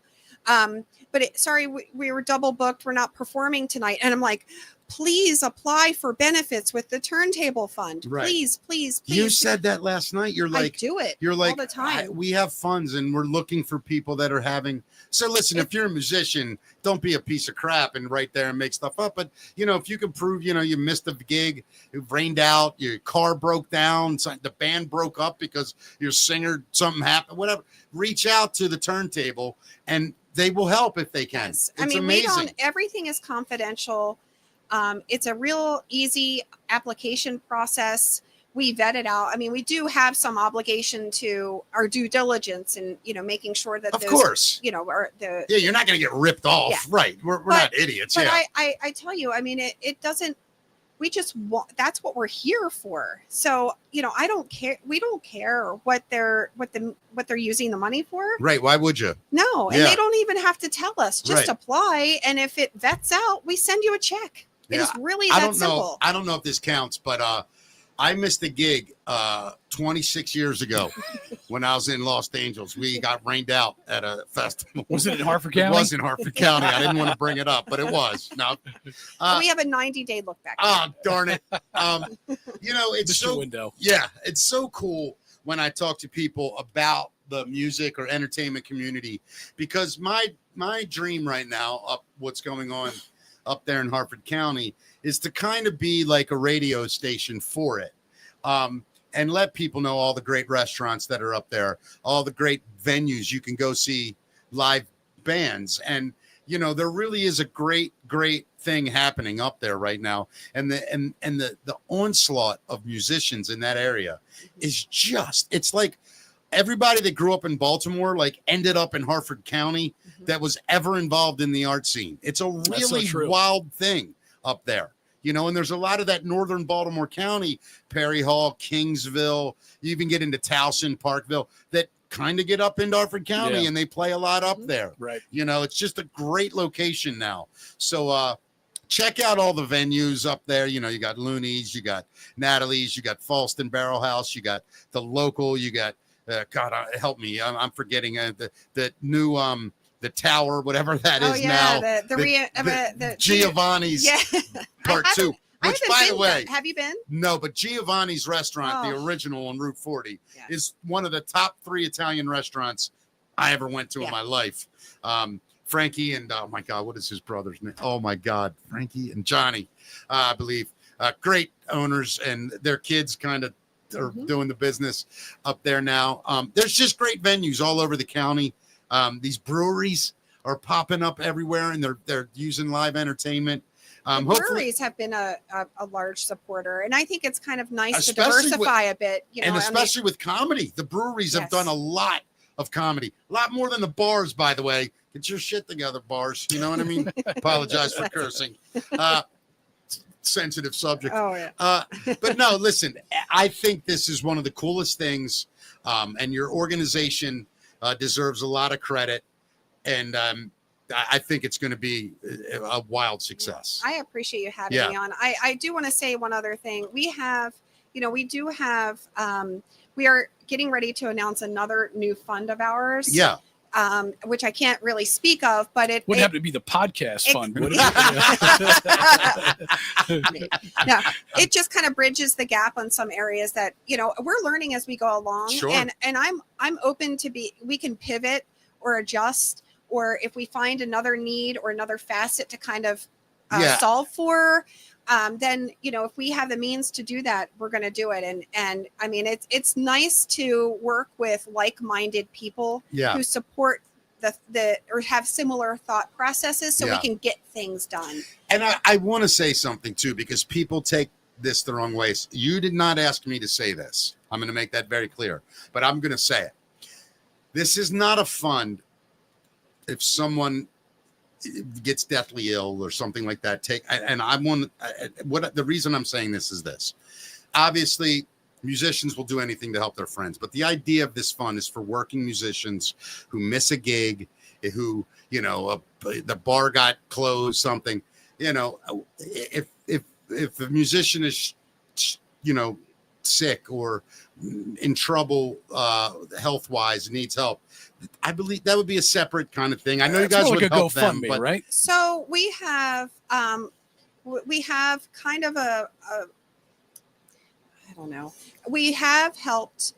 Sorry, we were double booked. We're not performing tonight. And I'm like, please apply for benefits with the Turntable Fund. Right. Please. You said that last night. You're like, I do it. You're like, all the time. we have funds and we're looking for people that are having. So listen, if you're a musician, don't be a piece of crap and right there and make stuff up. But, if you can prove, you missed a gig, it rained out, your car broke down, the band broke up because your singer, something happened, whatever, reach out to the Turntable and they will help if they can. Yes. It's amazing. Everything is confidential. It's a real easy application process. We vet it out. I mean, we do have some obligation to our due diligence and, making sure that Of course. are the. Yeah, you're not going to get ripped off. Yeah. Right. We're not idiots. But Yeah. I tell you, I mean, it doesn't, we just want, that's what we're here for. So, I don't care. We don't care what they're using the money for. Right. Why would you? No. And Yeah. they don't even have to tell us, just Right. apply. And if it vets out, we send you a check. It is really I that don't simple. know. I don't know if this counts, but I missed a gig 26 years ago when I was in Los Angeles. We got rained out at a festival. Was it in Harford It County? was in Harford County. I didn't want to bring it up, but it was. No. We have a 90-day look back. Oh, darn it. It's Mr. so Window. yeah, it's so cool when I talk to people about the music or entertainment community, because my dream right now, what's going on up there in Harford County, is to kind of be like a radio station for it, and let people know all the great restaurants that are up there, all the great venues you can go see live bands. And there really is a great thing happening up there right now, and the onslaught of musicians in that area is it's like everybody that grew up in Baltimore ended up in Harford County that was ever involved in the art scene. It's a really wild thing up there, and there's a lot of that northern Baltimore County, Perry Hall, Kingsville, you even get into Towson, Parkville, that kind of get up into Harford County and they play a lot up there. Right. It's just a great location now. So check out all the venues up there. You got Looney's, you got Natalie's, you got Falston Barrel House, you got the local, you got God help me, I'm forgetting the new the Tower, whatever that is now. The Giovanni's part 2. Which, by the way, have you been? No, but Giovanni's restaurant, the original on Route 40, is one of the top 3 Italian restaurants I ever went to in my life. Frankie and oh my God, what is his brother's name? Oh my God, Frankie and Johnny, I believe. Great owners, and their kids kind of are doing the business up there now. There's just great venues all over the county. These breweries are popping up everywhere, and they're using live entertainment. Breweries have been a large supporter, and I think it's kind of nice to diversify a bit. And especially with comedy, the breweries have done a lot of comedy, a lot more than the bars, by the way. Get your shit together, bars. You know what I mean? Apologize for cursing. Sensitive subject. Oh yeah. But no, listen, I think this is one of the coolest things, and your organization deserves a lot of credit, and I think it's going to be a wild success. I appreciate you having me on. I do want to say one other thing. We are getting ready to announce another new fund of ours. Yeah. Which I can't really speak of, but it wouldn't have to be the podcast fund, would it? No, it just kind of bridges the gap on some areas that we're learning as we go along. Sure. And I'm open to we can pivot or adjust, or if we find another need or another facet to kind of solve for, then, you know, if we have the means to do that, we're going to do it. And I mean, it's nice to work with like-minded people who support the or have similar thought processes, so we can get things done. And I want to say something too, because people take this the wrong way. You did not ask me to say this. I'm going to make that very clear, but I'm going to say it. This is not a fund. If someone gets deathly ill or something like that, the reason I'm saying this is this. Obviously, musicians will do anything to help their friends, but the idea of this fund is for working musicians who miss a gig, who, you know, the bar got closed, something, you know, if a musician is, you know, sick or in trouble health-wise, needs help, I believe that would be a separate kind of thing. I know you guys would help them, but right? So we have kind of a I don't know. We have helped.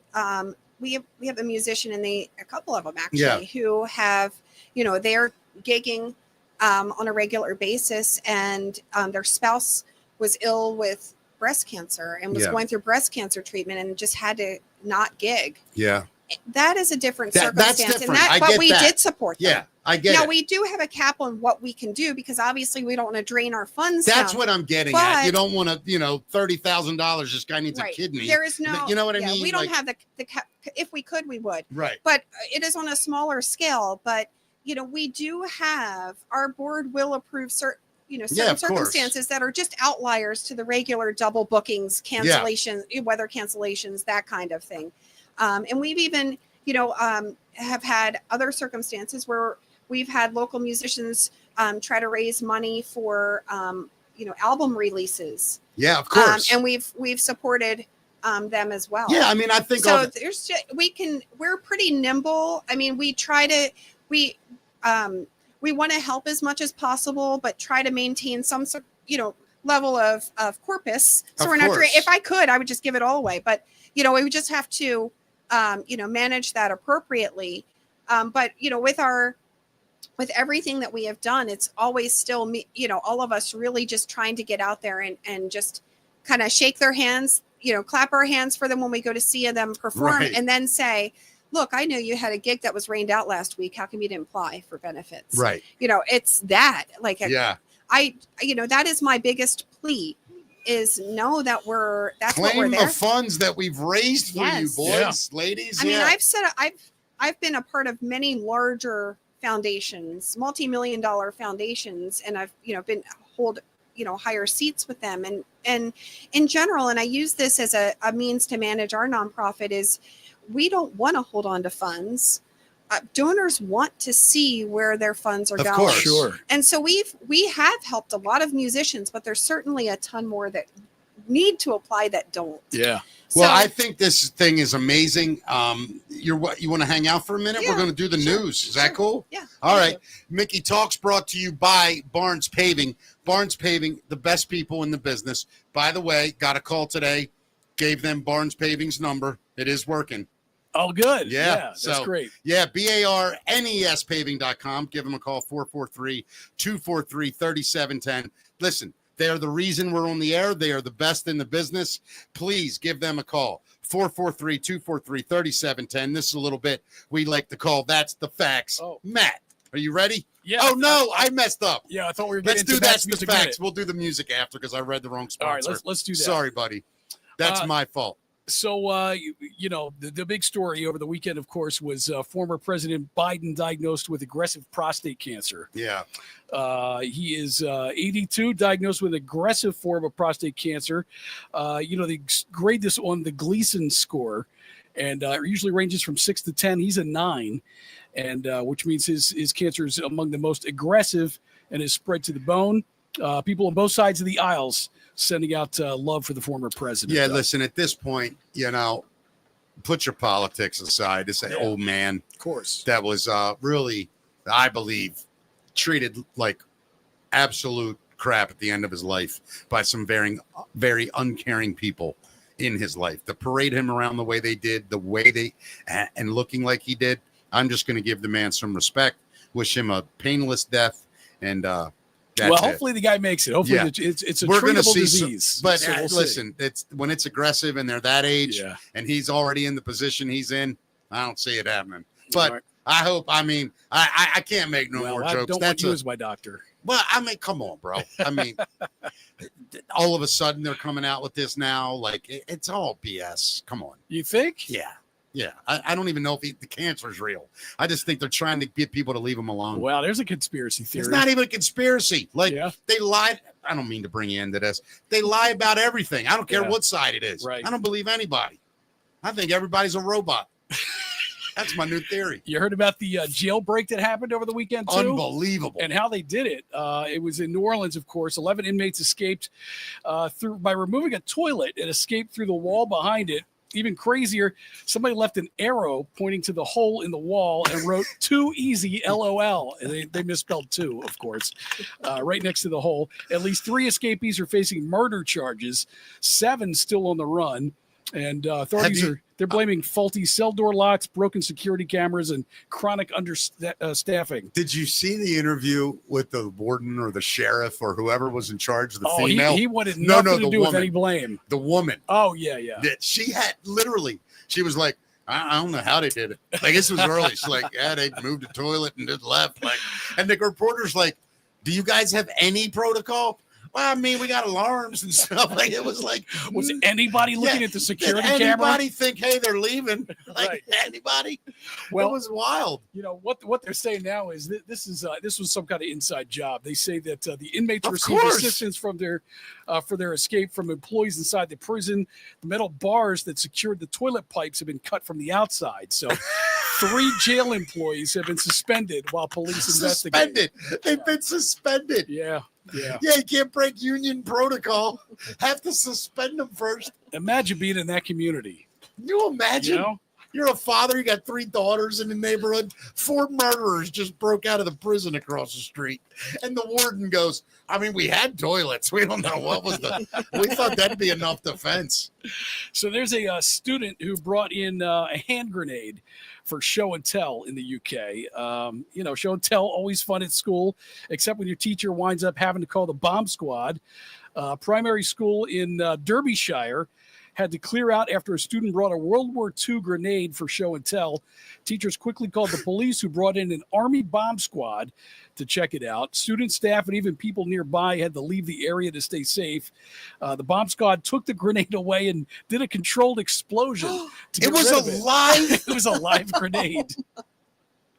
We have a musician a couple of them actually who have, you know, they're gigging on a regular basis, and their spouse was ill with breast cancer and was going through breast cancer treatment and just had to not gig. Yeah. That is a different circumstance. That's different. But we did support them. Yeah, I get it. Now, we do have a cap on what we can do, because obviously we don't want to drain our funds. That's what I'm getting at. You don't want to, you know, $30,000. This guy needs a kidney. There is no, you know what I mean? We don't have the cap. If we could, we would. Right. But it is on a smaller scale. But, you know, we do have, our board will approve certain circumstances that are just outliers to the regular double bookings, cancellation, weather cancellations, that kind of thing. And we've even, you know, have had other circumstances where we've had local musicians try to raise money for, you know, album releases. Yeah, of course. And we've supported them as well. Yeah, I mean, I think so. We're pretty nimble. I mean, we want to help as much as possible, but try to maintain some, you know, level of corpus. So we're not. If I could, I would just give it all away. But, you know, we would just have to, you know, manage that appropriately. But, you know, with everything that we have done, it's always still, you know, all of us really just trying to get out there and just kind of shake their hands, you know, clap our hands for them when we go to see them perform, and then say, look, I know you had a gig that was rained out last week. How come you didn't apply for benefits? Right. You know, it's that, like, you know, that is my biggest plea, is know that that's claim what we're there. The funds that we've raised for you, boys, ladies. I mean, I've been a part of many larger foundations, multi-million-dollar foundations, and I've, you know, hold, you know, higher seats with them, and in general, and I use this as a means to manage our nonprofit, is we don't want to hold on to funds. Donors want to see where their funds are going. Of course, sure. And so we have helped a lot of musicians, but there's certainly a ton more that need to apply that don't. Yeah. Well, I think this thing is amazing. You want to hang out for a minute? Yeah, we're going to do the news. Is that cool? Yeah. All right. Mickey Talks brought to you by Barnes Paving. Barnes Paving, the best people in the business. By the way, got a call today. Gave them Barnes Paving's number. It is working. Oh, good. Yeah, that's great. Yeah, BARNES paving.com. Give them a call, 443-243-3710. Listen, they are the reason we're on the air. They are the best in the business. Please give them a call, 443-243-3710. This is a little bit we like to call That's the Facts. Oh. Matt, are you ready? Yeah. Oh, no, I messed up. Yeah, I thought we were getting into That's the Facts. Minute. We'll do the music after because I read the wrong sponsor. All right, let's do that. Sorry, buddy. That's my fault. So, you know, the big story over the weekend, of course, was former President Biden diagnosed with aggressive prostate cancer. Yeah. He is 82, diagnosed with aggressive form of prostate cancer. You know, they grade this on the Gleason score, and it usually ranges from 6 to 10. He's a 9, and which means his cancer is among the most aggressive and is spread to the bone. People on both sides of the aisles sending out love for the former president. Yeah, listen, at this point, you know, put your politics aside. This old man, of course, that was really, I believe, treated like absolute crap at the end of his life by some very, very uncaring people in his life. To parade him around the way they did, the way they, and looking like he did, I'm just going to give the man some respect, wish him a painless death, and That's well, it. hopefully the guy makes it. Hopefully Yeah. it's a We're gonna treatable see disease. but so we'll see. listen, it's when it's aggressive and they're that age, Yeah. and he's already in the position he's in. I don't see it happening. But All right. I hope. I mean, I can't make no Well, more I jokes. don't want you as my doctor. Well, I mean, come on, bro. I mean, all of a sudden they're coming out with this now. Like it's all BS. Come on. You think? Yeah. Yeah. I don't even know if the cancer is real. I just think they're trying to get people to leave them alone. Well, there's a conspiracy theory. It's not even a conspiracy. Like Yeah. they lied. I don't mean to bring you into this. They lie about everything. I don't care Yeah. what side it is. Right. I don't believe anybody. I think everybody's a robot. That's my new theory. You heard about the jailbreak that happened over the weekend, too? Unbelievable. And how they did it. It was in New Orleans, of course. 11 inmates escaped by removing a toilet and escaped through the wall behind it. Even crazier, somebody left an arrow pointing to the hole in the wall and wrote "too easy, LOL." And they misspelled "two," of course, right next to the hole. At least 3 escapees are facing murder charges. 7 still on the run. And authorities they're blaming faulty cell door locks, broken security cameras, and chronic understaffing. Did you see the interview with the warden or the sheriff or whoever was in charge of the Oh, female? he wanted nothing to do with woman. any blame. The woman. Oh, yeah. That she had literally, she was like, I don't know how they did it. Like this was early. She's like, yeah, they moved the toilet and just left. Like, and the reporter's like, do you guys have any protocol? Well, I mean, we got alarms and stuff. Like it was like, Was anybody looking at the security did camera? anybody think, hey, they're leaving? Like Right. anybody? Well, it was wild. You know what they're saying now is that this was some kind of inside job. They say that the inmates Of received course. assistance from their for their escape from employees inside the prison. The metal bars that secured the toilet pipes have been cut from the outside. So 3 jail employees have been suspended while police investigate. Suspended. They've been suspended. Yeah. Yeah, you can't break union protocol. Have to suspend them first. Imagine being in that community. Can you imagine? You know? You're a father, you got 3 daughters in the neighborhood. 4 murderers just broke out of the prison across the street. And the warden goes, I mean, we had toilets. We don't know what was we thought that'd be enough defense. So there's a student who brought in a hand grenade for show and tell in the UK. Show and tell, always fun at school, except when your teacher winds up having to call the bomb squad. Primary school in Derbyshire had to clear out after a student brought a World War II grenade for show and tell. Teachers quickly called the police, who brought in an army bomb squad to check it out. Students, staff, and even people nearby had to leave the area to stay safe. The bomb squad took the grenade away and did a controlled explosion. It was alive. It was a live grenade.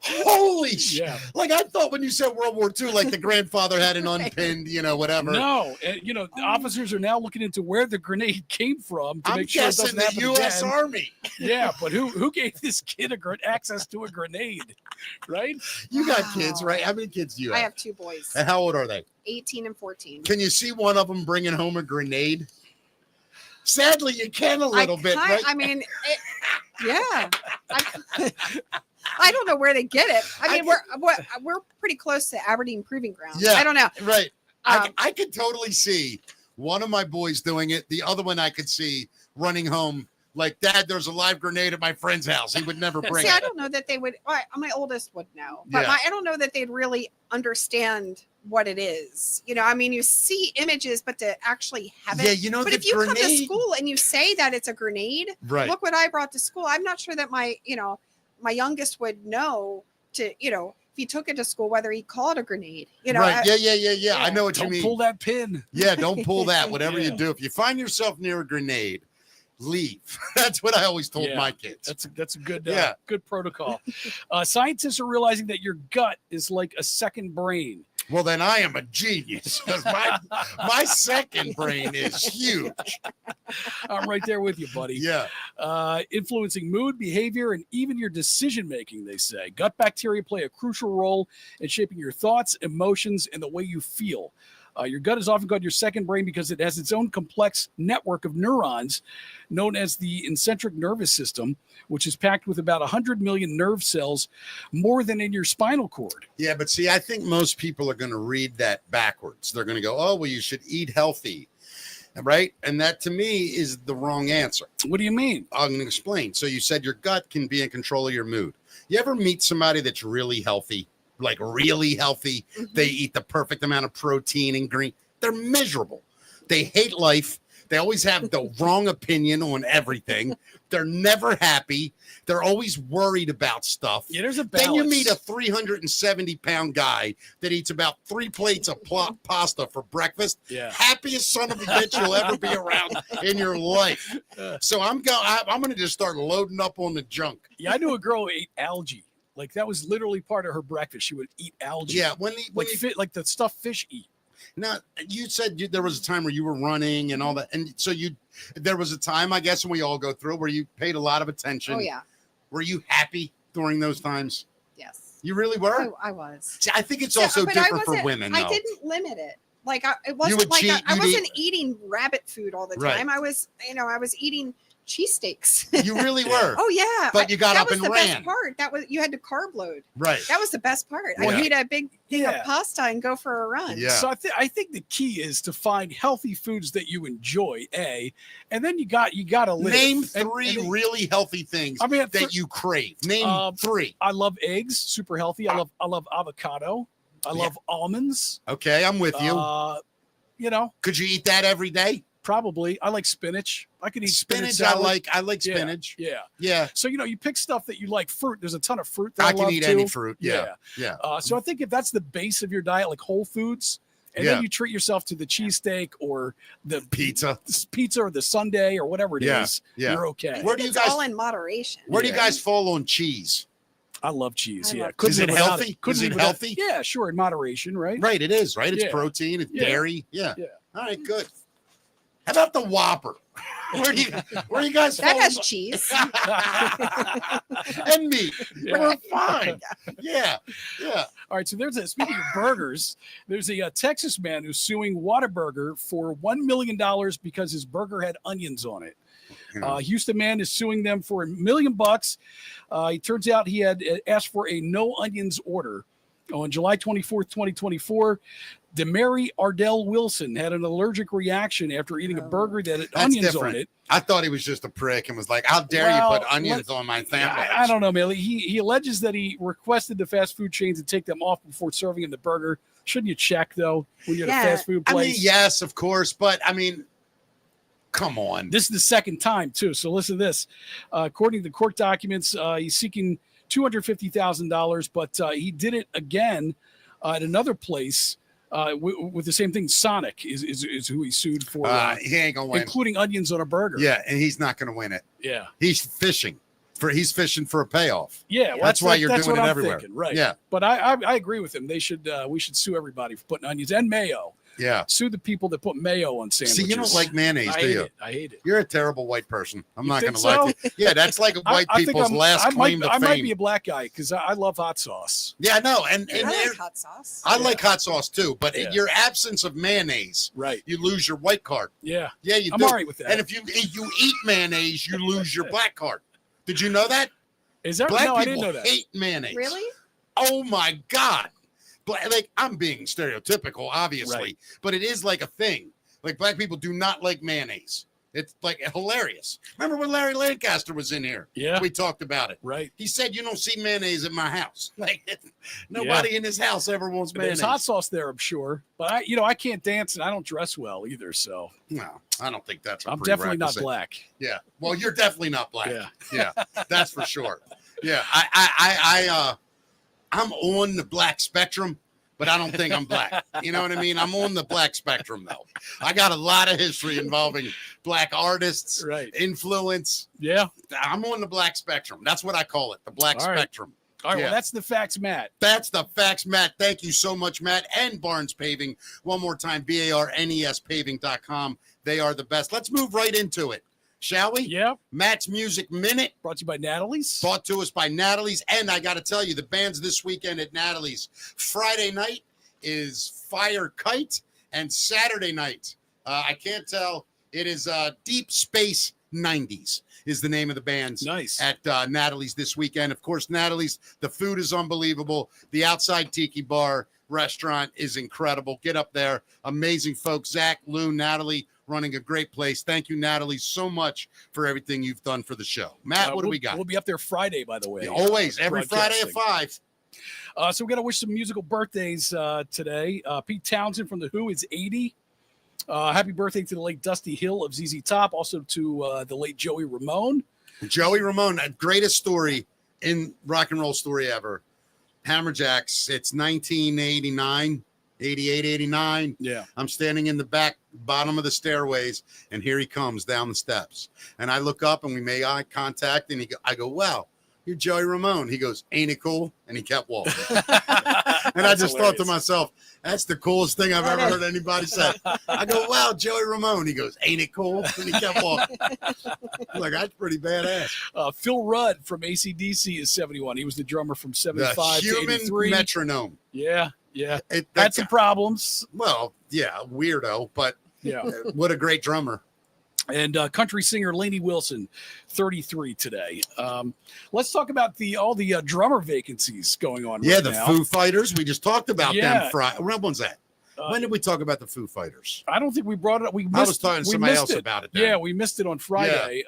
Holy shit. Yeah. Like I thought when you said World War II, like the grandfather had an unpinned, whatever. No, the officers are now looking into where the grenade came from to I'm make sure it guessing doesn't the happen U.S. again. Army. Yeah, but who gave this kid access to a grenade, right? You got kids, right? How many kids do you have? I have 2 boys, And how old are they? 18 and 14. Can you see one of them bringing home a grenade? Sadly, you can a little bit, right? I mean, yeah. I don't know where they get it. I mean, we're pretty close to Aberdeen Proving Ground. Yeah, I don't know. Right. I could totally see one of my boys doing it. The other one I could see running home like, Dad, there's a live grenade at my friend's house. He would never bring See, it. I don't know that they would. My oldest would know, but Yeah. I don't know that they'd really understand what it is. I mean, you see images, but to actually have it. Yeah, you know, But the if you come to grenade- school and you say that it's a grenade, Right. look what I brought to school. I'm not sure that my youngest would know to, if he took it to school, whether he called a grenade. Right. Yeah. I know what you Don't mean. pull that pin. Yeah, don't pull that. Whatever you Yeah. do, if you find yourself near a grenade, leave. That's what I always told Yeah, my kids. That's a good Yeah. good protocol. Scientists are realizing that your gut is like a second brain. Well, then I am a genius because my second brain is huge. I'm right there with you, buddy. Yeah. Influencing mood, behavior, and even your decision making, they say. Gut bacteria play a crucial role in shaping your thoughts, emotions, and the way you feel. Your gut is often called your second brain because it has its own complex network of neurons known as the centric nervous system, which is packed with about 100 million nerve cells, more than in your spinal cord. Yeah, but see, I think most people are going to read that backwards. They're going to go, oh, well, you should eat healthy, right? And that, to me, is the wrong answer. What do you mean? I'm going to explain. So you said your gut can be in control of your mood. You ever meet somebody that's really healthy? like really healthy. They eat the perfect amount of protein and green. They're miserable. They hate life. They always have the wrong opinion on everything. They're never happy. They're always worried about stuff. Yeah, there's a balance. Then you meet a 370-pound guy that eats about 3 plates of pasta for breakfast. Yeah. Happiest son of a bitch you'll ever be around in your life. So I'm going to just start loading up on the junk. Yeah, I knew a girl who ate algae. Like that was literally part of her breakfast. She would eat algae. Yeah, like the stuff fish eat. Now, you said there was a time where you were running and all that. And so there was a time, I guess, when we all go through where you paid a lot of attention. Oh, yeah. Were you happy during those times? Yes. You really were? I was. See, I think it's also different for women, though. I didn't limit it. Like, it wasn't like I wasn't eating rabbit food all the time. Right. I was eating cheesesteaks. You really were. Oh yeah. But you got up and ran. That was the best part. You had to carb load. Right. That was the best part. Yeah. I'd eat a big thing of pasta and go for a run. Yeah. So I think the key is to find healthy foods that you enjoy, and then you got to live. Name three really healthy things that you crave. Name 3. I love eggs, super healthy. I love avocado. I love almonds. Okay, I'm with you. Could you eat that every day? Probably. I like spinach. I could eat spinach. Salad. I like spinach. Yeah. So you pick stuff that you like. Fruit. There's a ton of fruit that I can eat any fruit. Yeah. So I think if that's the base of your diet, like whole foods, and then you treat yourself to the cheesesteak or the pizza or the sundae or whatever it is, you're okay. Where do you guys all in moderation? Where do you guys fall on cheese? I love cheese. Is it healthy? Is it healthy? Yeah, sure. In moderation, right? Right. It is. Right. It's protein. It's dairy. Yeah. All right. Good. How about the Whopper? Where do you guys? That has cheese and meat. We're fine. Yeah. All right. So speaking of burgers, there's a Texas man who's suing Whataburger for $1 million because his burger had onions on it. Houston man is suing them for $1 million. It turns out he had asked for a no onions order. On July 24th, 2024, Demary Ardell Wilson had an allergic reaction after eating a burger that had onions on it. I thought he was just a prick and was like, how dare you put onions on my sandwich? I don't know, man. He alleges that he requested the fast food chains to take them off before serving him the burger. Shouldn't you check, though, when you're at a fast food place? I mean, yes, of course. But, I mean, come on. This is the second time, too. So listen to this. According to the court documents, he's seeking $250,000, but he did it again at another place with the same thing. Sonic is who he sued for. He ain't gonna win, including onions on a burger. Yeah, and he's not gonna win it. Yeah, he's fishing for a payoff. Yeah, well, that's why you're doing it everywhere. Thinking, right? Yeah, but I agree with him. We should sue everybody for putting onions and mayo. Yeah. Sue the people that put mayo on sandwiches. See, you don't like mayonnaise, do you? I hate it. You're a terrible white person. I'm not going to lie to you. Yeah, that's like white people's last claim to fame. I might be a black guy because I love hot sauce. Yeah, I know. And I like hot sauce. I like hot sauce too, but in your absence of mayonnaise, right, you lose your white card. Yeah. Yeah, you do. I'm all right with that. And if you eat mayonnaise, you lose your black card. Did you know that? Is that black no, people I didn't know that. hate mayonnaise. Really? Oh my God. Like, I'm being stereotypical, obviously, but it is like a thing. Like, black people do not like mayonnaise. It's like hilarious. Remember when Larry Lancaster was in here? Yeah. We talked about it. Right. He said, you don't see mayonnaise in my house. Like, nobody in his house ever wants mayonnaise. There's hot sauce there, I'm sure. But I can't dance and I don't dress well either. So no, I don't think that's I'm definitely not black. Yeah. Well, you're definitely not black. Yeah. That's for sure. Yeah. I'm on the black spectrum, but I don't think I'm black. You know what I mean? I'm on the black spectrum, though. I got a lot of history involving black artists, influence. Yeah. I'm on the black spectrum. That's what I call it, the black spectrum. All right, well, that's the facts, Matt. That's the facts, Matt. Thank you so much, Matt, and Barnes Paving. One more time, BARNES paving.com. They are the best. Let's move right into it. Shall we? Yeah. Matt's Music Minute. Brought to you by Natalie's. Brought to us by Natalie's. And I got to tell you, the bands this weekend at Natalie's. Friday night is Fire Kite. And Saturday night, I can't tell, it is Deep Space 90s is the name of the bands. Nice. At Natalie's this weekend. Of course, Natalie's, the food is unbelievable. The outside tiki bar restaurant is incredible. Get up there. Amazing folks. Zach, Lou, Natalie, running a great place. Thank you, Natalie, so much for everything you've done for the show. Matt, what do we got? We'll be up there Friday, by the way. Always, every Friday at 5. So we got to wish some musical birthdays today. Pete Townsend from The Who is 80. Happy birthday to the late Dusty Hill of ZZ Top. Also to the late Joey Ramone. Joey Ramone, the greatest story in rock and roll story ever. Hammerjacks, it's 1989, 88, 89. Yeah. I'm standing in the back bottom of the stairways, and here he comes down the steps. And I look up, and we make eye contact, and I go, wow, you're Joey Ramone. He goes, ain't it cool? And he kept walking. And I just thought to myself, that's the coolest thing I've ever heard anybody say. I go, wow, Joey Ramone. He goes, ain't it cool? And he kept walking. I'm like, that's pretty badass. Phil Rudd from AC/DC is 71. He was the drummer from 75 The to human 83. metronome. Yeah. Had some problems. Well, yeah, weirdo, but Yeah. what a great drummer. And country singer Lainey Wilson, 33 today. Let's talk about all the drummer vacancies going on Yeah, right the now. Foo Fighters. We just talked about Yeah. them Friday. When was that? When did we talk about the Foo Fighters? I don't think we brought it up. I was talking to somebody else about it then. Yeah, we missed it on Friday.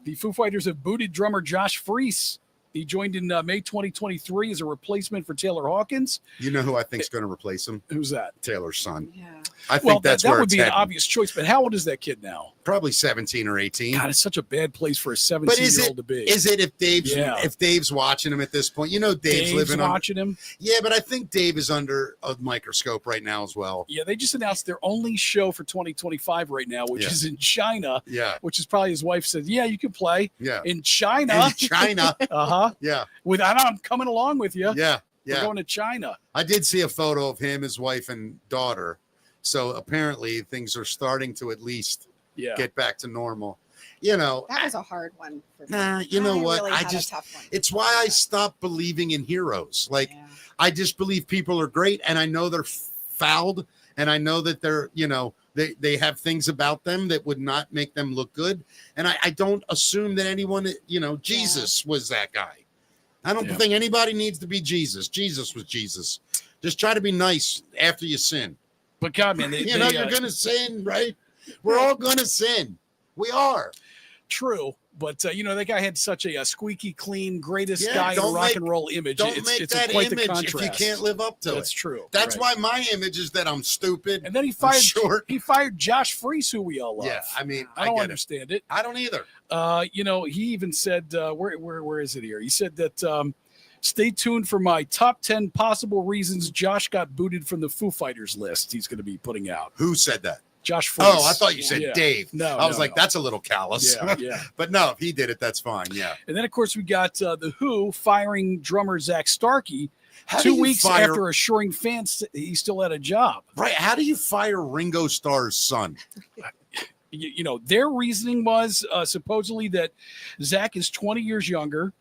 The Foo Fighters have booted drummer Josh Freese. He joined in May 2023 as a replacement for Taylor Hawkins. You know who I think is going to replace him? Who's that? Taylor's son. Yeah. I think that's that where would it's be an heading. obvious choice. But how old is that kid now? Probably 17 or 18. God, it's such a bad place for a But is 17-year-old to be. it if Dave's watching him at this point? You know Dave's living watching him. Yeah, but I think Dave is under a microscope right now as well. Yeah, they just announced their only show for 2025 right now, which is in China. Yeah. Which is probably his wife said, yeah, you can play. Yeah. In China. In China. Uh-huh. Yeah. I'm coming along with you. Yeah. We're Yeah. going to China. I did see a photo of him, his wife, and daughter. So apparently things are starting to at least get back to normal. You know, That was a hard one for me. you know I what? really I had a just, tough one. it's why I stopped believing in heroes. Like, Yeah. I just believe people are great, and I know they're fouled, and I know that they're, they have things about them that would not make them look good. And I don't assume that anyone, Jesus was that guy. I don't think anybody needs to be Jesus. Jesus was Jesus. Just try to be nice after you sin. But God, man, You're going to sin, right? We're all going to sin. We are. True. But, that guy had such a squeaky clean, greatest Yeah, guy in don't rock make- and roll image. Don't make it's that quite the image if contrast. you can't live up to it. That's true. That's right. why my image is that I'm stupid. And then he fired Josh Freese, who we all love. Yeah, I mean, I don't get understand it. I don't either. He even said, where is it here? He said that stay tuned for my top 10 possible reasons Josh got booted from the Foo Fighters list he's going to be putting out. Who said that? Josh Freese. Oh, I thought you said Yeah. Dave. No, I was no, like, no. that's a little callous. Yeah. But no, if he did it, that's fine. Yeah. And then, of course, we got The Who firing drummer Zach Starkey How do 2 you weeks fire- after assuring fans he still had a job. Right. How do you fire Ringo Starr's son? Their reasoning was supposedly that Zach is 20 years younger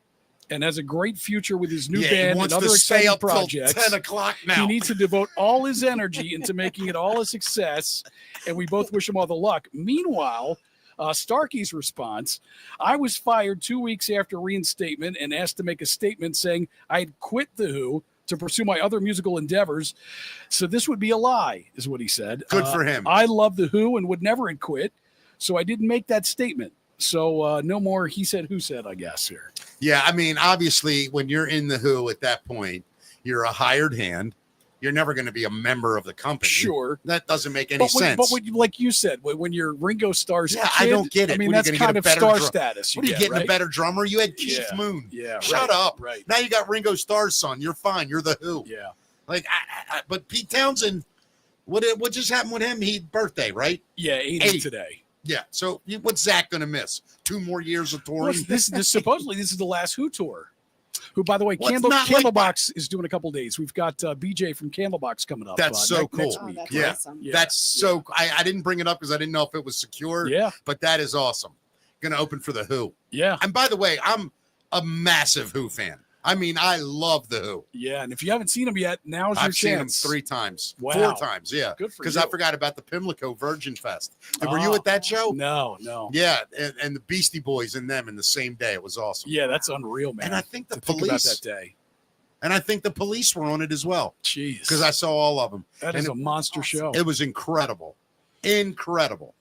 and has a great future with his new He band and wants other to stay exciting up till projects. 10 o'clock now. He needs to devote all his energy into making it all a success, and we both wish him all the luck. Meanwhile, Starkey's response, I was fired 2 weeks after reinstatement and asked to make a statement saying I had quit The Who to pursue my other musical endeavors. So this would be a lie, is what he said. Good for him. I love The Who and would never have quit, so I didn't make that statement. So no more he said, who said, I guess, here. Yeah, I mean, obviously, when you're in the Who at that point, you're a hired hand. You're never going to be a member of the company. Sure. That doesn't make any sense. But like you said, when you're Ringo Starr's Yeah, kid, I don't get it. I mean, What, are that's you gonna kind get of a better star drum- status. What are you getting, right? a better drummer? You had Keith Yeah. Moon. Yeah, Shut right, up. right. Now you got Ringo Starr's son. You're fine. You're the Who. Yeah. Like, but Pete Townsend, what just happened with him? He birthday, right? Yeah, 80 today. Yeah. So what's Zach going to miss? 2 more years of touring? Well, this supposedly this is the last Who tour. Who, by the way, Well, it's not Candlebox is doing a couple days. We've got BJ from Candlebox coming up. That's so cool. next Oh, week. that's Yeah. awesome. Yeah. That's so. I didn't bring it up because I didn't know if it was secure. Yeah. But that is awesome. Going to open for the Who. Yeah. And by the way, I'm a massive Who fan. I mean, I love the Who. Yeah. And if you haven't seen them yet, now's your I've seen them chance. 3 times, Wow. 4 times. Yeah. Good for Because you. I forgot about the Pimlico Virgin Fest. Were you at that show? No. Yeah. And the Beastie Boys and them in the same day. It was awesome. Yeah, that's unreal, man. And I think the to think about police. that day. And I think the police were on it as well. Jeez. Because I saw all of them. That and is a monster show. It was incredible. Incredible.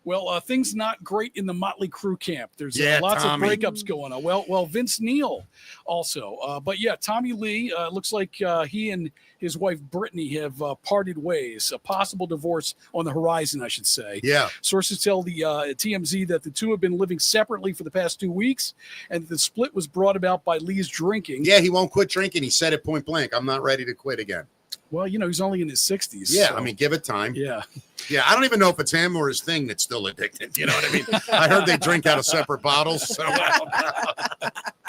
Well, things not great in the Motley Crue camp. There's lots Tommy. of breakups going on. Well, Vince Neil also. But yeah, Tommy Lee looks like he and his wife Brittany have parted ways. A possible divorce on the horizon, I should say. Yeah. Sources tell the TMZ that the two have been living separately for the past 2 weeks, and the split was brought about by Lee's drinking. Yeah, he won't quit drinking. He said it point blank. I'm not ready to quit again. Well, he's only in his 60s. Yeah, so. I mean, give it time. Yeah. Yeah, I don't even know if it's him or his thing that's still addicted. You know what I mean? I heard they drink out of separate bottles. So I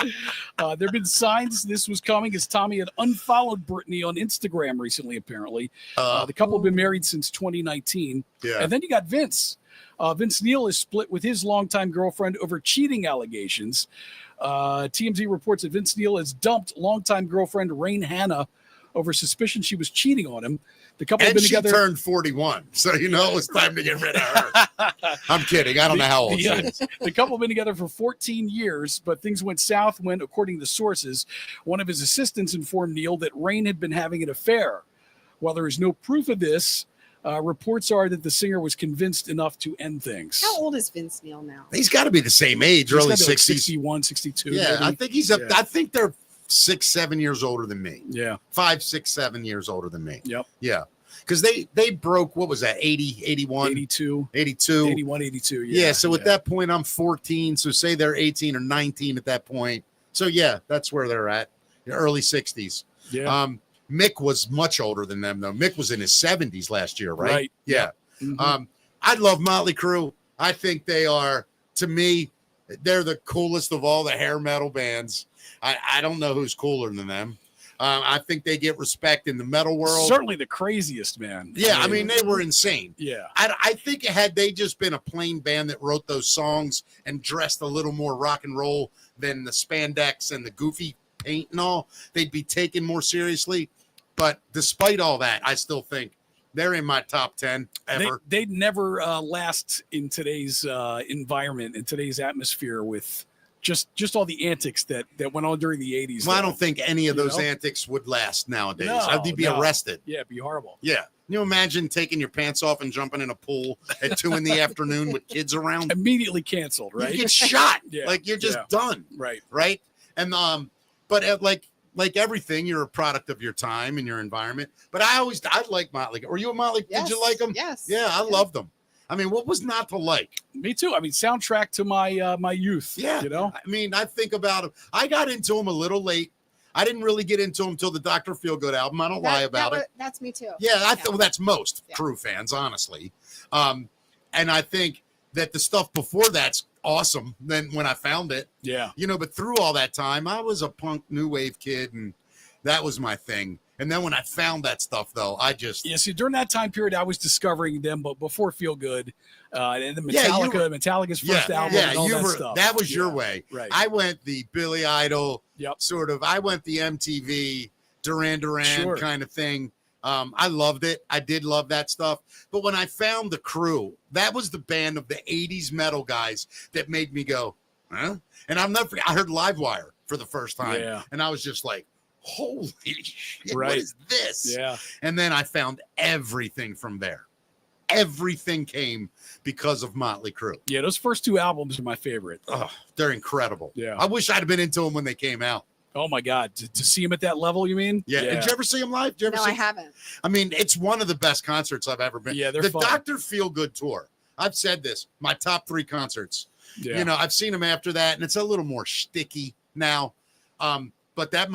don't know. There have been signs this was coming as Tommy had unfollowed Brittany on Instagram recently, apparently. The couple have been married since 2019. Yeah. And then you got Vince. Vince Neil is split with his longtime girlfriend over cheating allegations. TMZ reports that Vince Neil has dumped longtime girlfriend Rain Hanna over suspicion she was cheating on him. The couple have And been she together. turned 41, so it was time to get rid of her. I'm kidding. I don't know how old she is. The couple have been together for 14 years, but things went south when, according to sources, one of his assistants informed Neil that Rain had been having an affair. While there is no proof of this, reports are that the singer was convinced enough to end things. How old is Vince Neil now? He's got to be the same age, He's early gotta be like 60s. 61, 62. Yeah, maybe. I think I think they're 6, 7 years older than me. Yeah. 5, 6, 7 years older than me. Yep. Yeah. Because they broke, what was that, 80, 81? 82. 82. 81, 82. Yeah, so at that point, I'm 14. So say they're 18 or 19 at that point. So, yeah, that's where they're at, early 60s. Yeah. Mick was much older than them, though. Mick was in his 70s last year, right? Right. Yeah. Mhm. I love Motley Crue. I think they are, to me, they're the coolest of all the hair metal bands. I don't know who's cooler than them. I think they get respect in the metal world. Certainly the craziest, man. Yeah, I mean, they were insane. Yeah. I think had they just been a plain band that wrote those songs and dressed a little more rock and roll than the spandex and the goofy paint and all, they'd be taken more seriously. But despite all that, I still think they're in my top 10 ever. They'd never last in today's environment, in today's atmosphere with just all the antics that went on during the 80s. Well, I don't think any of You those know? antics would last nowadays. No, I'd be arrested. Yeah, it'd be horrible. Yeah. Can you imagine taking your pants off and jumping in a pool at 2 p.m. with kids around? Immediately canceled, right? You get shot. Yeah, Like you're just yeah. done. Right. Right. And but like everything, you're a product of your time and your environment. But I like Motley. Were you a Motley? Yes. Did you like them? Yes. Yeah, I loved them. I mean, what was not to like? Me too. I mean, soundtrack to my my youth. Yeah. You know? I mean, I think about them. I got into them a little late. I didn't really get into them until the Dr. Feelgood album. I don't lie about it. That's me too. Yeah, well, that's most Yeah. Crew fans, honestly. And I think that the stuff before that's awesome. Then when I found it, Yeah. but through all that time, I was a punk new wave kid, and that was my thing. And then when I found that stuff, though, I just Yeah, see, during that time period, I was discovering them, but before Feel Good, and the Yeah, you Metallica's first album, and all that stuff. that was your Yeah, way. right. I went the Billy Idol Yep. sort of. I went the MTV Duran Duran Sure. kind of thing. I loved it. I did love that stuff. But when I found the Crew, that was the band of the 80s metal guys that made me go, huh? And I'll never forget, I heard Livewire for the first time. Yeah. And I was just like, holy shit, Right. what is this? Yeah. And then I found everything from there. Everything came because of Motley Crue. Yeah, those first two albums are my favorite. Oh, they're incredible. Yeah. I wish I'd have been into them when they came out. Oh my God, to see them at that level, you mean? Yeah. Did you ever see them live? Did you ever No, see I haven't. I mean, it's one of the best concerts I've ever been. Yeah, they're the fun. Dr. Feelgood tour. I've said this, my top 3 concerts. Yeah. I've seen them after that, and it's a little more sticky now. But that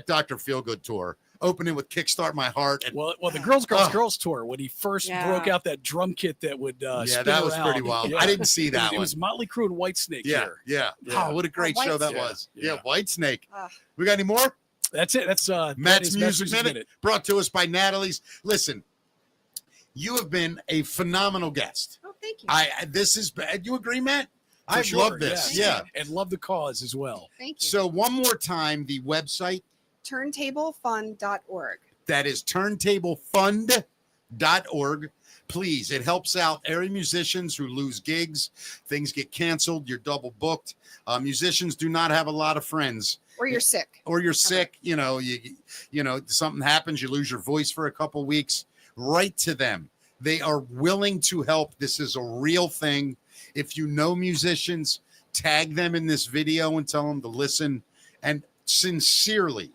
Dr. Feelgood tour, opening with Kickstart My Heart. And, Well, the Girls tour, when he first Yeah. broke out that drum kit that would yeah, spin that was around. pretty wild. Yeah. I didn't see that It one. was Motley Crue and Whitesnake Yeah, here. yeah. Yeah. Oh, what a great show that Whitesnake. was. Yeah. Yeah, Whitesnake. Ah. We got any more? That's it. That's that Matt's is Music Minute, brought to us by Natalie's. Listen, you have been a phenomenal guest. Oh, thank you. This is bad. You agree, Matt? For I sure, love this. yeah. Yeah. And love the cause as well. Thank you. So one more time, the website, Turntablefund.org. that is turntablefund.org. Please, it helps out area musicians who lose gigs. Things get canceled. You're double booked. Musicians do not have a lot of friends. Or you're sick. Or you're sick. You know, something happens. You lose your voice for a couple weeks. Write to them. They are willing to help. This is a real thing. If you know musicians, tag them in this video and tell them to listen. And sincerely,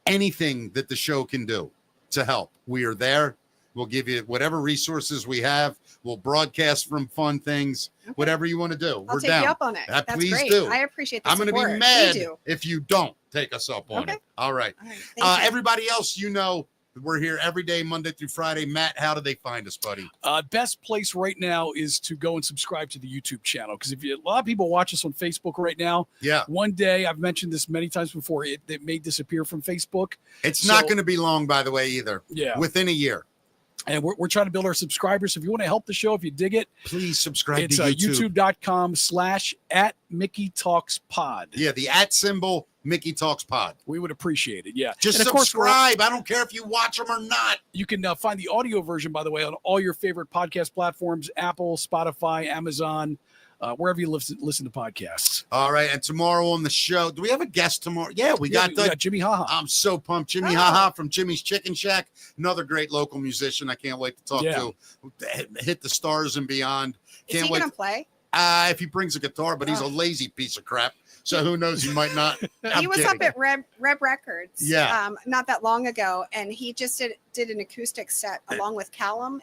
anything that the show can do to help, we are there. We'll give you whatever resources we have. We'll broadcast from fun things, whatever you want to do. I'll We're take down. you up on it. That's please great. do. I appreciate the I'm going to support. be mad Me too. if you don't take us up on it. All right. All right. Thank you. Everybody else, we're here every day, Monday through Friday. Matt, how do they find us, buddy? Best place right now is to go and subscribe to the YouTube channel, because a lot of people watch us on Facebook right now. Yeah. One day, I've mentioned this many times before, it may disappear from Facebook. It's not going to be long, by the way, either. Yeah. Within a year. And we're trying to build our subscribers. So if you want to help the show, if you dig it, please subscribe it's to YouTube. youtube.com/@MickeyTalksPod. Yeah, the @ Mickey Talks Pod. We would appreciate it. Yeah. Just and of course, subscribe. I don't care if you watch them or not. You can find the audio version, by the way, on all your favorite podcast platforms: Apple, Spotify, Amazon, wherever you listen to podcasts. All right. And tomorrow on the show, do we have a guest tomorrow? Yeah, we got Jimmy Haha. I'm so pumped. Jimmy Haha from Jimmy's Chicken Shack. Another great local musician I can't wait to talk to. Hit the stars and beyond. Is he going to play? If he brings a guitar, but he's a lazy piece of crap. So who knows? He might not. He was up at Reb Records not that long ago, and he just did an acoustic set along with Callum.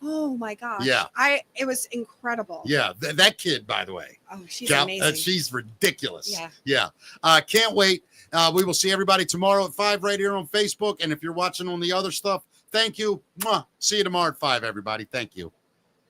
Oh my gosh. Yeah. It was incredible. Yeah. That kid, by the way. Oh, she's amazing. She's ridiculous. Yeah. Yeah. Can't wait. We will see everybody tomorrow at 5 right here on Facebook. And if you're watching on the other stuff, thank you. Mwah. See you tomorrow at 5, everybody. Thank you.